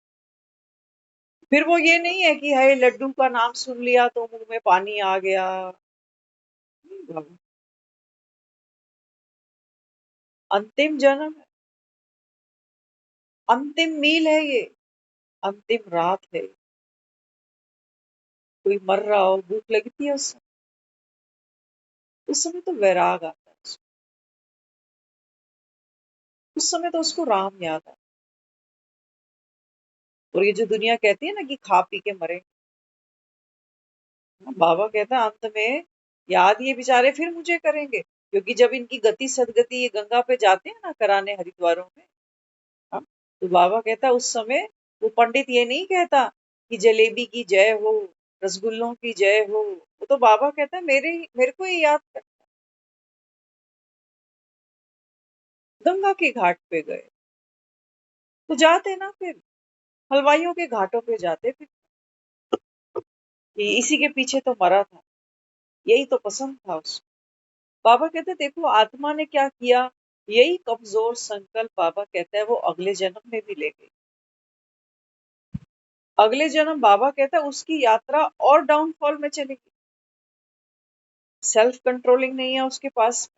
फिर वो ये नहीं है कि है लड्डू का नाम सुन लिया तो मुंह में पानी आ गया। नहीं बाबा, अंतिम जन्म है, अंतिम मील है ये, अंतिम रात है। कोई मर रहा हो, भूख लगती है उस समय तो वैराग आता है उस समय तो उसको राम याद आता है। और ये जो दुनिया कहती है ना कि खा पी के मरे, बाबा कहता है अंत में याद ये बेचारे फिर मुझे करेंगे, क्योंकि जब इनकी गति सदगति ये गंगा पे जाते हैं ना कराने हरिद्वारों में, हाँ, तो बाबा कहता है उस समय वो पंडित ये नहीं कहता कि जलेबी की जय हो, रसगुल्लों की जय हो, वो तो बाबा कहता है मेरे को ही याद कर। गंगा के घाट पे गए तो जाते ना फिर हलवाइयों के घाटों पे जाते फिर, कि इसी के पीछे तो मरा था, यही तो पसंद था उसको। बाबा कहते देखो आत्मा ने क्या किया, यही कमजोर संकल्प बाबा कहता है वो अगले जन्म में भी ले गई। अगले जन्म बाबा कहता है उसकी यात्रा और डाउनफॉल में चलेगी। सेल्फ कंट्रोलिंग नहीं है उसके पास।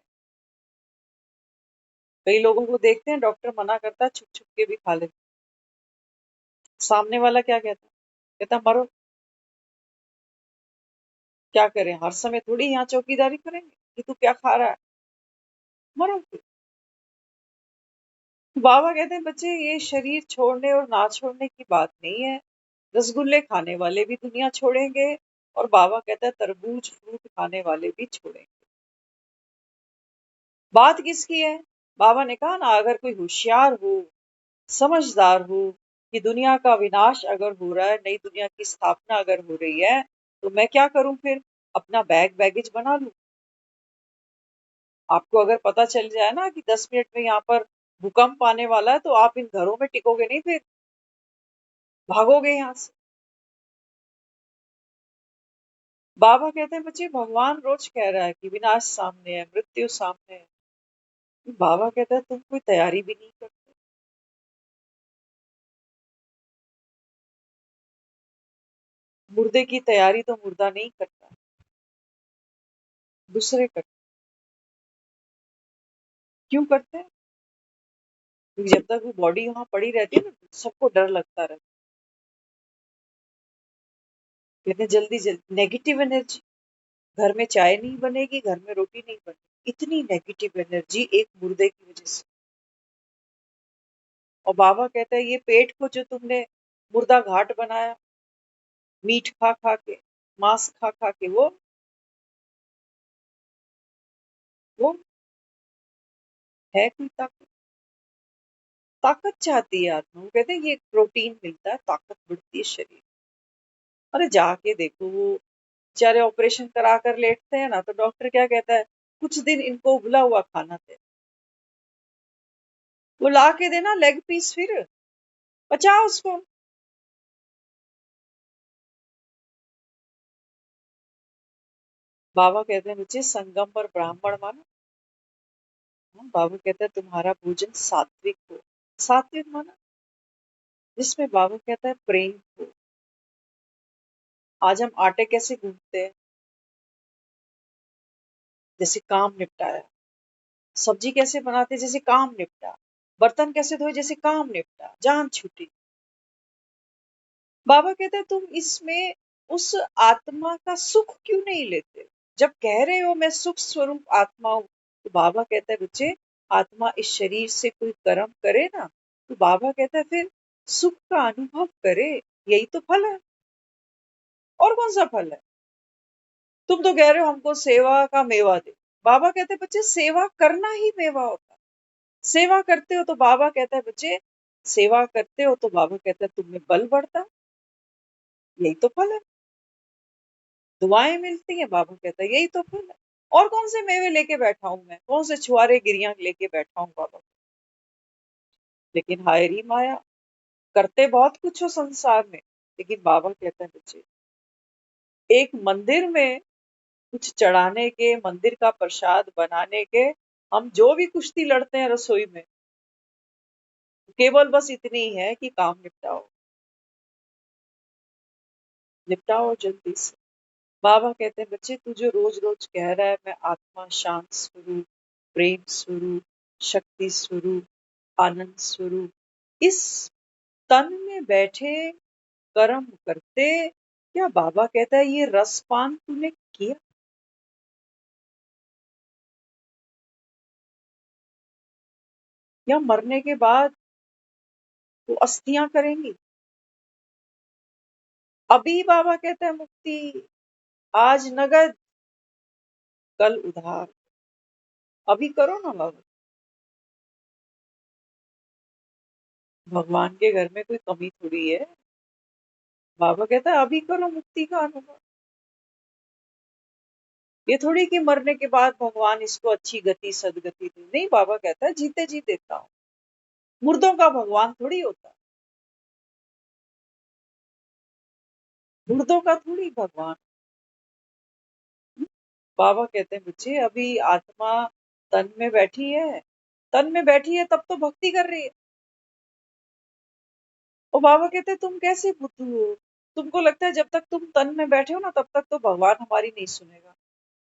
कई लोगों को देखते हैं डॉक्टर मना करता है छुप छुप के भी खा ले, सामने वाला क्या कहता है? कहता मरो। क्या करें, हर समय थोड़ी यहाँ चौकीदारी करेंगे कि तू क्या खा रहा है, मरो फिर। तो बाबा कहते हैं बच्चे ये शरीर छोड़ने और ना छोड़ने की बात नहीं है, रसगुल्ले खाने वाले भी दुनिया छोड़ेंगे, और बाबा कहता है तरबूज फ्रूट खाने वाले भी छोड़ेंगे। बात किसकी है? बाबा ने कहा ना अगर कोई होशियार हो, समझदार हो, कि दुनिया का विनाश अगर हो रहा है, नई दुनिया की स्थापना अगर हो रही है, तो मैं क्या करूं फिर? अपना बैगेज बना लूं। आपको अगर पता चल जाए ना कि 10 मिनट में यहाँ पर भूकंप आने वाला है, तो आप इन घरों में टिकोगे नहीं, फिर भागोगे यहाँ से। बाबा कहते हैं बच्चे भगवान रोज कह रहा है कि विनाश सामने है, मृत्यु सामने है। बाबा कहता है तुम कोई तैयारी भी नहीं करते। मुर्दे की तैयारी तो मुर्दा नहीं करता, दूसरे करते। क्यों करते हैं? क्योंकि जब तक वो बॉडी वहां पड़ी रहती है ना, सबको डर लगता रहता है। कहते हैं जल्दी जल्दी नेगेटिव एनर्जी, घर में चाय नहीं बनेगी, घर में रोटी नहीं बनेगी, इतनी नेगेटिव एनर्जी एक मुर्दे की वजह से। और बाबा कहता है ये पेट को जो तुमने मुर्दा घाट बनाया, मीट खा खा के, मांस खा खा के, वो है कोई ताकत? ताकत चाहती है आत्मा। वो कहते हैं ये प्रोटीन मिलता है, ताकत बढ़ती है शरीर। अरे जाके देखो, वो बेचारे ऑपरेशन करा कर लेटते हैं ना, तो डॉक्टर क्या कहता है, कुछ दिन इनको उबला हुआ खाना दे, वो ला के देना लेग पीस, फिर पचा उसको। बाबा कहते हैं बच्चे संगम पर ब्राह्मण मानो। हाँ, बाबा कहते हैं तुम्हारा भोजन सात्विक हो। सात्विक माना जिसमें बाबा कहता है प्रेम हो। आज हम आटे कैसे गूंथते हैं, जैसे काम निपटाया। सब्जी कैसे बनाते हैं, जैसे काम निपटा। बर्तन कैसे धोए, जैसे काम निपटा, जान छूटी। बाबा कहते हैं तुम इसमें उस आत्मा का सुख क्यों नहीं लेते? जब कह रहे हो मैं सुख स्वरूप आत्मा हूं, तो बाबा कहता है बच्चे, आत्मा इस शरीर से कोई कर्म करे ना, तो बाबा कहता है फिर सुख का अनुभव करे। यही तो फल है, और कौन सा फल है? तुम तो कह रहे हो हमको सेवा का मेवा दे। बाबा कहते हैं बच्चे सेवा करना ही मेवा होता है। सेवा करते हो तो बाबा कहता है बच्चे, सेवा करते हो तो बाबा कहता है तुम्हें बल बढ़ता है। यही तो फल है। दुआएं मिलती हैं, बाबा कहता है यही तो फल है। और कौन से मेवे लेके बैठा हूं मैं, कौन से छुआरे गिरियां लेके बैठा हूं बाबा। लेकिन हाय री माया, करते बहुत कुछ हो संसार में, लेकिन बाबा कहता है बच्चे, एक मंदिर में कुछ चढ़ाने के, मंदिर का प्रसाद बनाने के, हम जो भी कुश्ती लड़ते हैं रसोई में, केवल बस इतनी ही है कि काम निपटाओ, निपटाओ जल्दी से। बाबा कहते हैं बच्चे तू जो रोज रोज कह रहा है मैं आत्मा, शांत स्वरूप, प्रेम स्वरूप, शक्ति स्वरूप, आनंद स्वरूप, इस तन में बैठे कर्म करते, क्या बाबा कहता है ये रसपान तूने किया? या मरने के बाद वो अस्थियां करेंगी? अभी बाबा कहता है मुक्ति आज नगद, कल उधार। अभी करो ना बाबा। भगवान के घर में कोई कमी थोड़ी है। बाबा कहता है अभी करो मुक्ति का अनुभव। ये थोड़ी कि मरने के बाद भगवान इसको अच्छी गति सदगति दे, नहीं, बाबा कहता है जीते जी देता हूँ। मुर्दों का भगवान थोड़ी होता है, मुर्दों का थोड़ी भगवान। बाबा कहते हैं बच्चे अभी आत्मा तन में बैठी है, तन में बैठी है तब तो भक्ति कर रही है। और बाबा कहते हैं तुम कैसे बुद्धू हो, तुमको लगता है जब तक तुम तन में बैठे हो ना तब तक तो भगवान हमारी नहीं सुनेगा,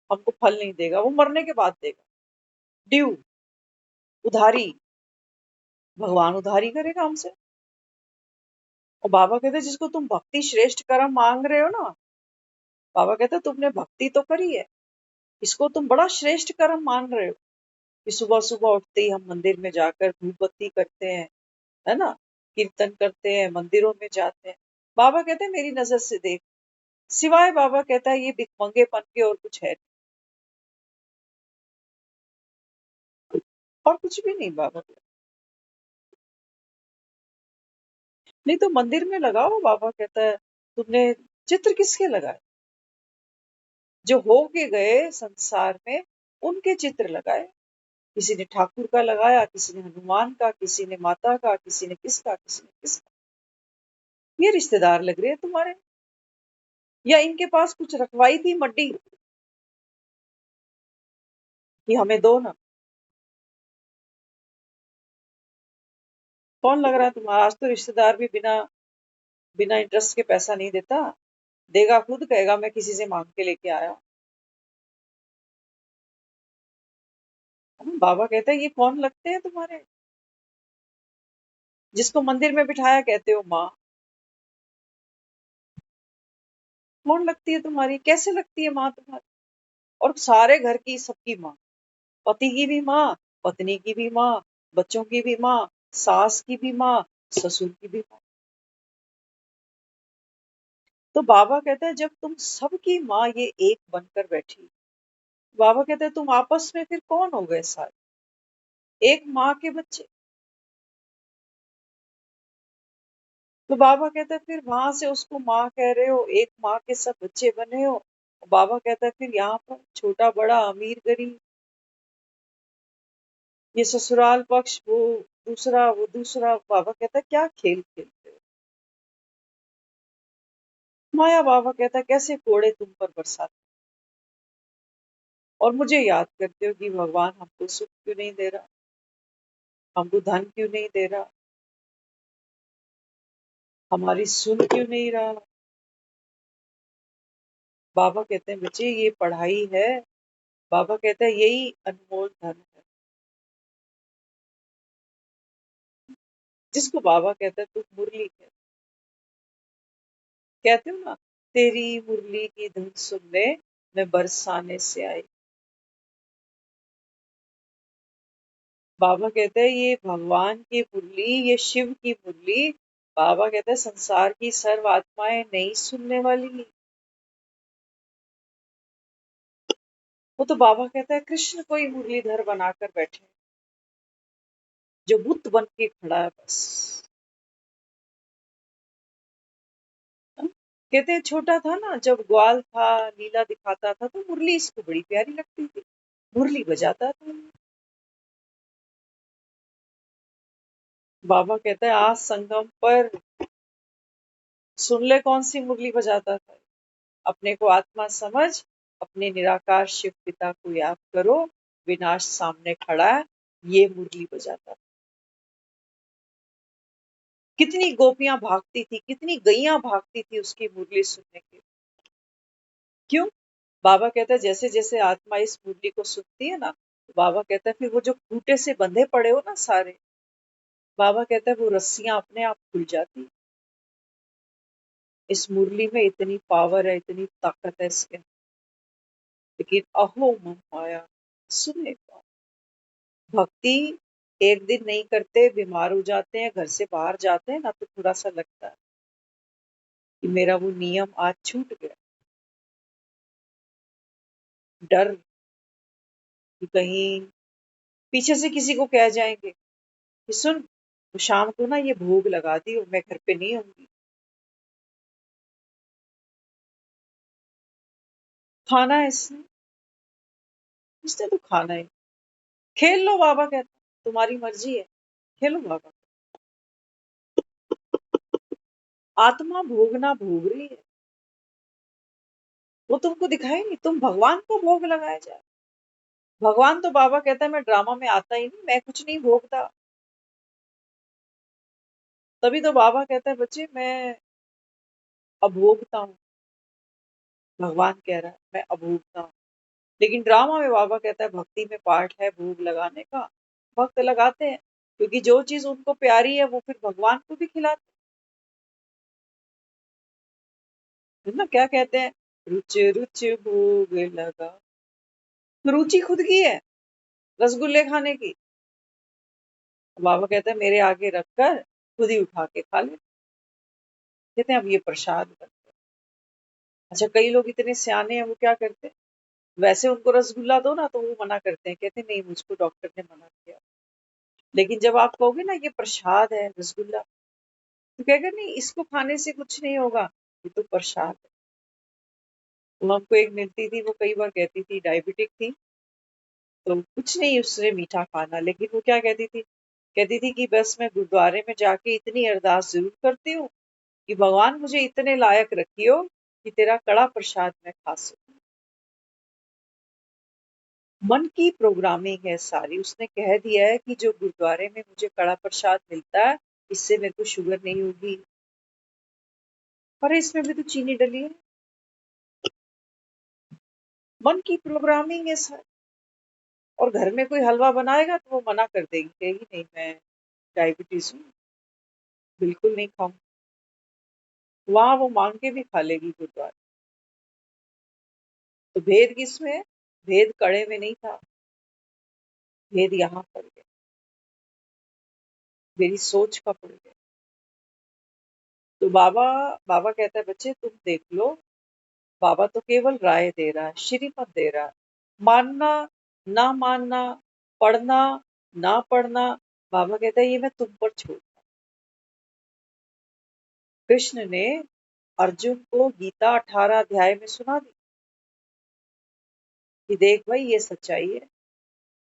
हमको फल नहीं देगा, वो मरने के बाद देगा। ड्यू, उधारी, भगवान उधारी करेगा हमसे। और बाबा कहते हैं जिसको तुम भक्ति श्रेष्ठ कर्म मांग रहे हो ना, बाबा कहते हैं तुमने भक्ति तो करी है, इसको तुम बड़ा श्रेष्ठ कर्म मान रहे हो कि सुबह सुबह उठते ही हम मंदिर में जाकर धूप बत्ती करते हैं, है ना, कीर्तन करते हैं, मंदिरों में जाते हैं। बाबा कहते हैं मेरी नजर से देख, सिवाय बाबा कहता है ये भिखमंगेपन के और कुछ है नहीं। और कुछ भी नहीं बाबा कहता। नहीं तो मंदिर में लगाओ, बाबा कहता है तुमने चित्र किसके लगाए? जो हो के गए संसार में उनके चित्र लगाए। किसी ने ठाकुर का लगाया, किसी ने हनुमान का, किसी ने माता का, किसी ने किसका, किसी ने किसका। ये रिश्तेदार लग रहे हैं तुम्हारे, या इनके पास कुछ रखवाई थी मड्डी कि हमें दो ना। कौन लग रहा है तुम्हारा? आज तो रिश्तेदार भी बिना बिना इंटरेस्ट के पैसा नहीं देता। देगा खुद, कहेगा मैं किसी से मांग के लेके आया हूँ। बाबा कहता है ये कौन लगते हैं तुम्हारे, जिसको मंदिर में बिठाया कहते हो माँ, कौन लगती है तुम्हारी, कैसे लगती है माँ तुम्हारी? और सारे घर की सबकी माँ, पति की भी माँ, पत्नी की भी माँ, बच्चों की भी माँ, सास की भी माँ, ससुर की भी माँ। तो बाबा कहते हैं जब तुम सबकी माँ ये एक बनकर बैठी, बाबा कहते हैं तुम आपस में फिर कौन हो गए सारे, एक माँ के बच्चे। तो बाबा कहता है फिर वहां से उसको माँ कह रहे हो, एक माँ के सब बच्चे बने हो। बाबा कहता है फिर यहाँ पर छोटा बड़ा अमीर गरीब, ये ससुराल पक्ष, वो दूसरा। बाबा कहता है क्या खेल खेलते हो माया। बाबा कहता है कैसे कोड़े तुम पर बरसाते और मुझे याद करते हो कि भगवान हमको सुख क्यों नहीं दे रहा, हमको धन क्यों नहीं दे रहा, हमारी सुन क्यों नहीं रहा। बाबा कहते हैं बच्चे ये पढ़ाई है, बाबा कहता है यही अनमोल धन है, जिसको बाबा कहता है तू मुरली कहते हो ना, तेरी मुरली की धुन सुनने मैं बरसाने से आई। बाबा कहते हैं ये भगवान की मुरली, ये शिव की मुरली, बाबा कहते हैं संसार की सर्व आत्माएं नहीं सुनने वाली। वो तो बाबा कहता है कृष्ण कोई मुरलीधर बनाकर बैठे, जो बुत बन के खड़ा है बस। कहते हैं छोटा था ना, जब ग्वाल था, लीला दिखाता था तो मुरली इसको बड़ी प्यारी लगती थी, मुरली बजाता था। बाबा कहता है आज संगम पर सुन ले कौन सी मुरली बजाता था। अपने को आत्मा समझ, अपने निराकार शिव पिता को याद करो, विनाश सामने खड़ा है, ये मुरली बजाता था। कितनी गोपियां भागती थी, कितनी गैयां भागती थी उसकी मुरली सुनने के। क्यों? बाबा कहता है जैसे जैसे आत्मा इस मुरली को सुनती है ना, तो बाबा कहता है फिर वो जो खूंटे से बंधे पड़े हो ना सारे, बाबा कहता है वो रस्सियां अपने आप खुल जाती हैं। इस मुरली में इतनी पावर है, इतनी ताकत है इसके, लेकिन अहो मन माया सुने कौन। भक्ति एक दिन नहीं करते, बीमार हो जाते हैं, घर से बाहर जाते हैं ना, तो थोड़ा सा लगता है कि मेरा वो नियम आज छूट गया। डर कि कहीं पीछे से किसी को कह जाएंगे कि सुन तो शाम को ना ये भोग लगा दी और मैं घर पे नहीं होंगी, खाना है इसने, इसने तो खाना है। खेल लो बाबा कहता, तुम्हारी मर्जी है, खेलो बाबा। आत्मा भोगना भोग रही है, वो तुमको दिखाई नहीं, तुम भगवान को भोग लगाए जाए। भगवान तो बाबा कहता है मैं ड्रामा में आता ही नहीं, मैं कुछ नहीं भोगता। तभी तो बाबा कहता है बच्चे मैं अभोगता हूँ, भगवान कह रहा है मैं अभोगता हूँ। लेकिन ड्रामा में बाबा कहता है भक्ति में पार्ट है भोग लगाने का, भक्त लगाते हैं, क्योंकि जो चीज उनको प्यारी है वो फिर भगवान को भी खिलाते हैं ना। क्या कहते हैं, रुच रुच भोग लगा, तो रुचि खुद की है रसगुल्ले खाने की। बाबा कहते हैं मेरे आगे रखकर खुद ही उठा के खा ले, कहते हैं अब ये प्रसाद बन गया। अच्छा कई लोग इतने सियाने हैं, वो क्या करते हैं, वैसे उनको रसगुल्ला दो ना तो वो मना करते हैं, कहते हैं नहीं मुझको डॉक्टर ने मना किया। लेकिन जब आप कहोगे ना ये प्रसाद है रसगुल्ला, तो कहेगा नहीं इसको खाने से कुछ नहीं होगा, ये तो प्रसाद है। वो हमको एक मिलती थी, वो कई बार कहती थी, डायबिटिक थी, तो कुछ नहीं उसने मीठा खाना, लेकिन वो क्या कहती थी कि बस मैं गुरुद्वारे में जाके इतनी अरदास जरूर करती हूँ कि भगवान मुझे इतने लायक रखियो कि तेरा कड़ा प्रसाद मैं खा सकूं। मन की प्रोग्रामिंग है सारी, उसने कह दिया है कि जो गुरुद्वारे में मुझे कड़ा प्रसाद मिलता है इससे मेरे को शुगर नहीं होगी, पर इसमें भी तो चीनी डली है। मन की प्रोग्रामिंग है सर। और घर में कोई हलवा बनाएगा तो वो मना कर देगी, कहेगी नहीं मैं डायबिटीज हूँ, बिल्कुल नहीं खाऊं। वहां वो मांग के भी खा लेगी गुरुद्वारा। तो भेद किसमें है? भेद कड़े में नहीं था, भेद यहाँ पड़ गया, मेरी सोच का पड़ गया। तो बाबा बाबा कहता है बच्चे तुम देख लो, बाबा तो केवल राय दे रहा है, श्रीमत दे रहा है। मानना ना मानना, पढ़ना ना पढ़ना, बाबा कहता है ये मैं तुम पर छोड़। कृष्ण ने अर्जुन को गीता 18 अध्याय में सुना दी कि देख भाई ये सच्चाई है,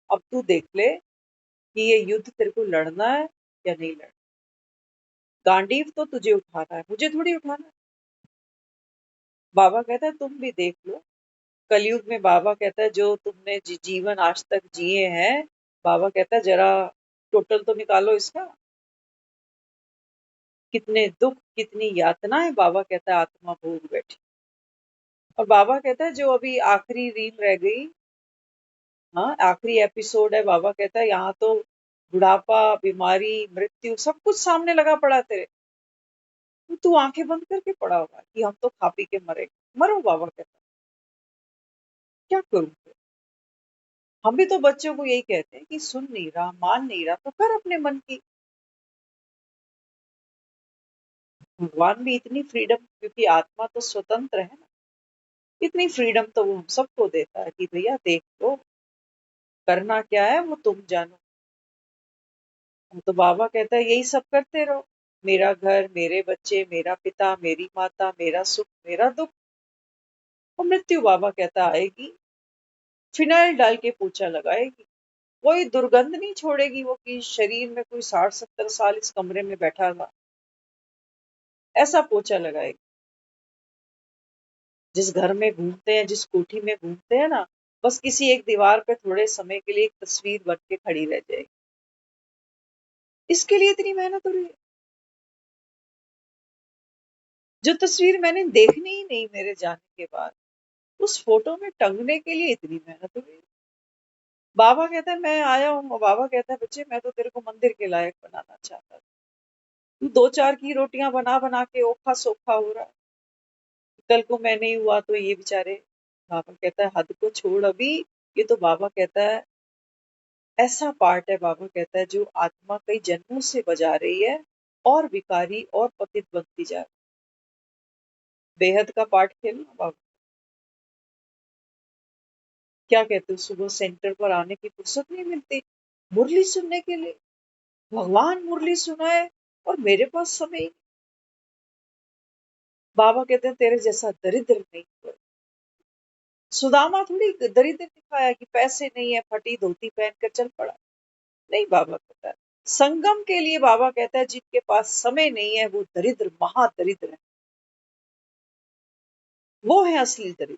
अब तू देख ले कि ये युद्ध तेरे को लड़ना है या नहीं लड़ना। गांडीव तो तुझे उठाना है, मुझे थोड़ी उठाना है। बाबा कहता है तुम भी देख लो, कलयुग में बाबा कहता है जो तुमने जीवन आज तक जिए हैं, बाबा कहता है जरा टोटल तो निकालो इसका, कितने दुख कितनी यातनाएं बाबा कहता है आत्मा भोग बैठी। और बाबा कहता है जो अभी आखिरी रील रह गई, हाँ आखिरी एपिसोड है, बाबा कहता है यहाँ तो बुढ़ापा बीमारी मृत्यु सब कुछ सामने लगा पड़ा तेरे, तो तू आंखें बंद करके पड़ा होगा कि हम तो खा पी के मरे। मरो, बाबा कहता है, क्या करूं फिर? हम भी तो बच्चों को यही कहते हैं कि सुन नहीं रहा मान नहीं रहा तो कर अपने मन की। भगवान भी इतनी फ्रीडम, क्योंकि आत्मा तो स्वतंत्र है ना, इतनी फ्रीडम तो वो हम सबको देता है कि भैया देख लो, करना क्या है वो तुम जानो। तो बाबा कहता है यही सब करते रहो, मेरा घर मेरे बच्चे मेरा पिता मेरी माता मेरा सुख मेरा दुख। और मृत्यु बाबा कहता आएगी, फिनाइल डाल के पोछा लगाएगी, कोई दुर्गंध नहीं छोड़ेगी वो कि शरीर में कोई 60-70 साल इस कमरे में बैठा था, ऐसा पोछा लगाएगी। जिस घर में घूमते हैं जिस कोठी में घूमते हैं ना, बस किसी एक दीवार पे थोड़े समय के लिए एक तस्वीर बन के खड़ी रह जाएगी, इसके लिए इतनी मेहनत हो रही है। जो तस्वीर मैंने देखनी ही नहीं मेरे जाने के बाद, उस फोटो में टंगने के लिए इतनी मेहनत हो रही है। बाबा कहता है मैं आया हूँ, बाबा कहता है बच्चे मैं तो तेरे को मंदिर के लायक बनाना चाहता था, तू 2-4 की रोटियां बना बना के ओखा सोखा हो रहा है, कल को मैं नहीं हुआ तो ये बेचारे। बाबा कहता है हद को छोड़ अभी, ये तो बाबा कहता है ऐसा पार्ट है, बाबा कहता है जो आत्मा कई जन्मों से बजा रही है और विकारी और पतित बनती जा रही है। बेहद का पार्ट खेलना बाबा। क्या कहते हो, सुबह सेंटर पर आने की फुर्सत नहीं मिलती मुरली सुनने के लिए, भगवान मुरली सुनाए और मेरे पास समय ही नहीं। बाबा कहते हैं तेरे जैसा दरिद्र नहीं हुआ। सुदामा थोड़ी दरिद्र दिखाया कि पैसे नहीं है फटी धोती पहन कर चल पड़ा, नहीं बाबा कहता है संगम के लिए, बाबा कहता है जिनके पास समय नहीं है वो दरिद्र महादरिद्र है, वो है असली दरिद्र।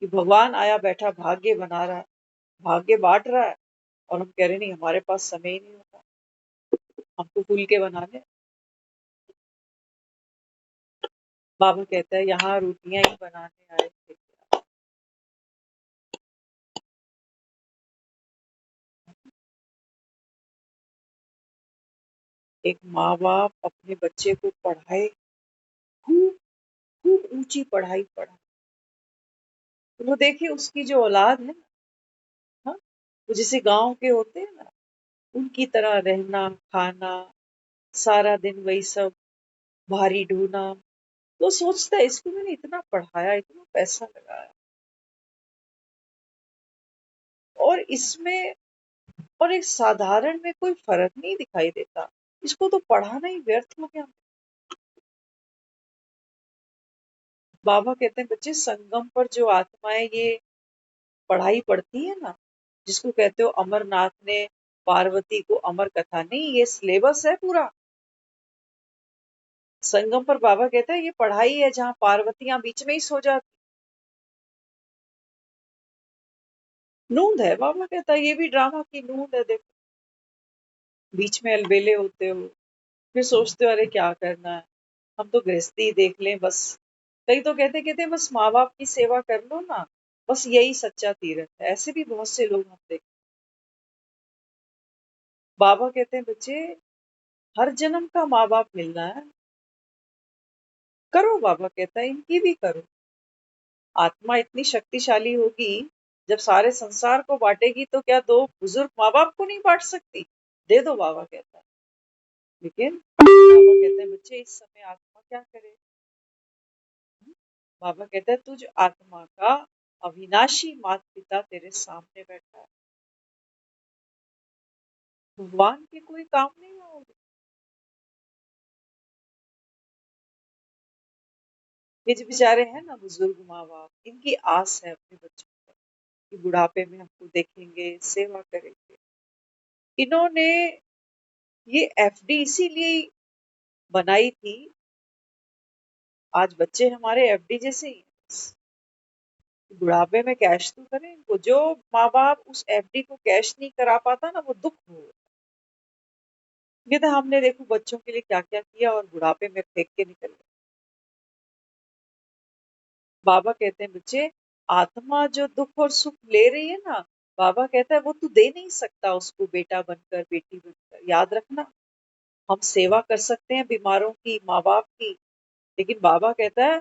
कि भगवान आया बैठा भाग्य बना रहा है, भाग्य बांट रहा है, और हम कह रहे नहीं हमारे पास समय ही नहीं होता, हमको फूल के बनाने। बाबा कहता है यहाँ रोटियां ही बनाने आए थे। एक माँ बाप अपने बच्चे को पढ़ाए, खूब खूब ऊंची पढ़ाई पढ़ाए, तो वो देखिए उसकी जो औलाद है ना, हाँ, वो जैसे गांव के होते हैं ना, उनकी तरह रहना खाना, सारा दिन वही सब भारी ढोना। तो सोचता है इसको मैंने इतना पढ़ाया इतना पैसा लगाया, और इसमें और एक साधारण में कोई फर्क नहीं दिखाई देता, इसको तो पढ़ाना ही व्यर्थ हो गया। बाबा कहते हैं बच्चे संगम पर जो आत्माएं ये पढ़ाई पढ़ती है ना, जिसको कहते हो अमरनाथ ने पार्वती को अमर कथा, नहीं ये सिलेबस है पूरा। संगम पर बाबा कहता है ये पढ़ाई है जहां पार्वतियां बीच में ही सो जाती, नूंद है। बाबा कहता है ये भी ड्रामा की नूंद है, देखो बीच में अलबेले होते हो, फिर सोचते हो अरे क्या करना है, हम तो गृहस्थी देख लें बस। कई तो कहते कहते बस माँ बाप की सेवा कर लो ना, बस यही सच्चा तीर्थ है। ऐसे भी बहुत से लोग हम देखते। बाबा कहते हैं बच्चे, हर जन्म का माँ बाप मिलना है, करो। बाबा कहता है इनकी भी करो। आत्मा इतनी शक्तिशाली होगी, जब सारे संसार को बांटेगी तो क्या दो बुजुर्ग माँ बाप को नहीं बांट सकती? दे दो, बाबा कहता है। लेकिन बाबा कहते हैं बच्चे, इस समय आत्मा क्या करे? बाबा कहते हैं तुझ आत्मा का अविनाशी माता पिता तेरे सामने बैठा है, भगवान के कोई काम नहीं आओगे। ये जो बेचारे हैं ना बुजुर्ग माँ बाप, इनकी आस है अपने बच्चों पर कि बुढ़ापे में हमको देखेंगे, सेवा करेंगे। इन्होंने ये एफडी इसीलिए बनाई थी। आज बच्चे हमारे एफडी जैसे ही हैं। बुढ़ापे में कैश तो करें इनको। जो माँ बाप उस एफडी को कैश नहीं करा पाता ना, वो दुख हो। ये तो हमने देखो बच्चों के लिए क्या क्या किया और बुढ़ापे में फेंक के निकल गए। बाबा कहते हैं बच्चे, आत्मा जो दुख और सुख ले रही है ना, बाबा कहता है वो तू दे नहीं सकता उसको, बेटा बनकर बेटी बनकर। याद रखना, हम सेवा कर सकते हैं बीमारों की, माँ बाप की, लेकिन बाबा कहता है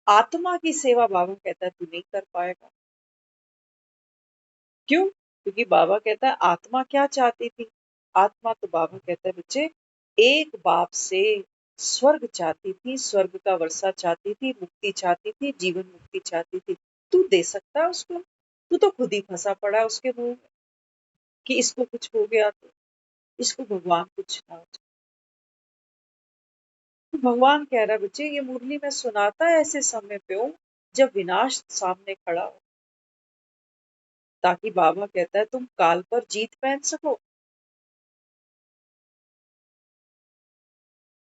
आत्मा की सेवा, बाबा कहता है तू नहीं कर पाएगा। क्यों? क्योंकि बाबा कहता है आत्मा क्या चाहती थी? आत्मा तो बाबा कहता है बच्चे, एक बाप से स्वर्ग चाहती थी, स्वर्ग का वर्षा चाहती थी, मुक्ति चाहती थी, जीवन मुक्ति चाहती थी। तू दे सकता है उसको? तू तो खुद ही फंसा पड़ा है उसके मुंह में कि इसको कुछ हो गया तो इसको भगवान कुछ ना हो जाए। तो भगवान कह रहा है बच्चे, ये मुरली में सुनाता है ऐसे समय पे हूं जब विनाश सामने खड़ा हो, ताकि बाबा कहता है तुम काल पर जीत पहन सको।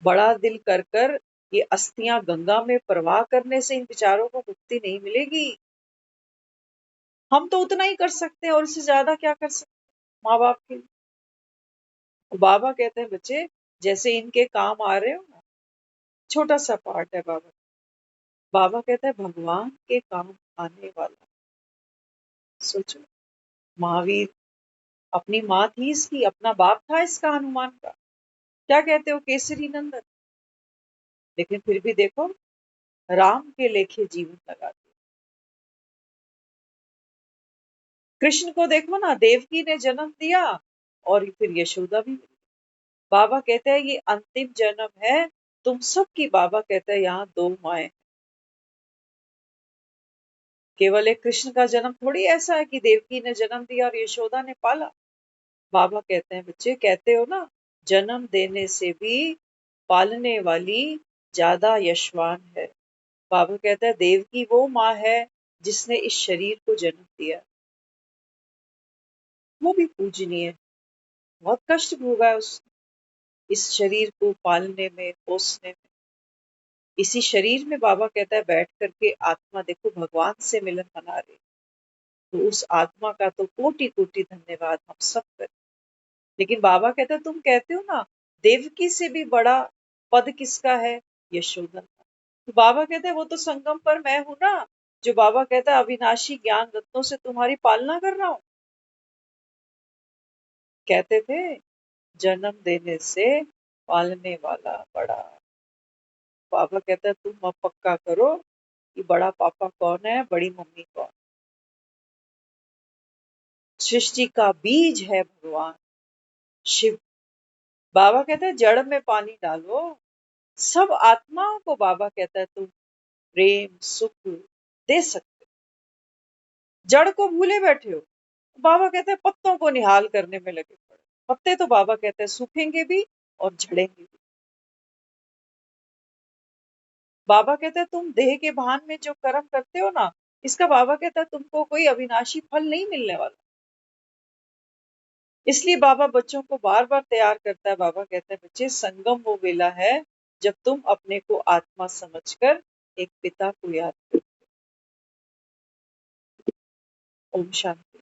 बड़ा दिल कर कर ये अस्थियां गंगा में प्रवाह करने से इन विचारों को मुक्ति नहीं मिलेगी। हम तो उतना ही कर सकते हैं और इससे ज्यादा क्या कर सकते हैं माँ बाप के लिए। तो बाबा कहते हैं बच्चे, जैसे इनके काम आ रहे हो ना, छोटा सा पार्ट है बाबा। बाबा कहता है भगवान के काम आने वाला। सोचो, महावीर अपनी माँ थी इसकी, अपना बाप था इसका, हनुमान का। क्या कहते हो, केसरी नंदन। लेकिन फिर भी देखो, राम के लेखे जीवन लगा दिया। कृष्ण को देखो ना, देवकी ने जन्म दिया और फिर यशोदा भी मिली। बाबा कहते हैं ये अंतिम जन्म है तुम सबकी। बाबा कहते हैं यहाँ दो माएं, केवल एक कृष्ण का जन्म थोड़ी ऐसा है कि देवकी ने जन्म दिया और यशोदा ने पाला। बाबा कहते हैं बच्चे, कहते हो ना, जन्म देने से भी पालने वाली ज्यादा यशवान है। बाबा कहता है देवकी वो माँ है जिसने इस शरीर को जन्म दिया, वो भी पूजनीय है। बहुत कष्ट भोगा है उसने इस शरीर को पालने में, पोसने में। इसी शरीर में बाबा कहता है बैठ करके आत्मा देखो भगवान से मिलन मना रही। तो उस आत्मा का तो कोटि कोटि धन्यवाद हम सब करें। लेकिन बाबा कहता है तुम कहते हो ना, देवकी से भी बड़ा पद किसका है? यशोदा का। तो बाबा कहते हैं वो तो संगम पर मैं हूं ना, जो बाबा कहता है अविनाशी ज्ञान रत्नों से तुम्हारी पालना कर रहा हूं। कहते थे जन्म देने से पालने वाला बड़ा। बाबा कहता है तुम अब पक्का करो कि बड़ा पापा कौन है, बड़ी मम्मी कौन। सृष्टि का बीज है भगवान शिव। बाबा कहता है जड़ में पानी डालो। सब आत्माओं को बाबा कहता है तुम प्रेम सुख दे सकते। जड़ को भूले बैठे हो। बाबा कहते हैं पत्तों को निहाल करने में लगे पड़े। पत्ते तो बाबा कहते हैं सूखेंगे भी और झड़ेंगे भी। बाबा कहते हैं तुम देह के भान में जो कर्म करते हो ना, इसका बाबा कहता है तुमको कोई अविनाशी फल नहीं मिलने वाला। इसलिए बाबा बच्चों को बार बार तैयार करता है। बाबा कहता है बच्चे, संगम वो वेला है जब तुम अपने को आत्मा समझकर एक पिता को याद करो। ओम शांति।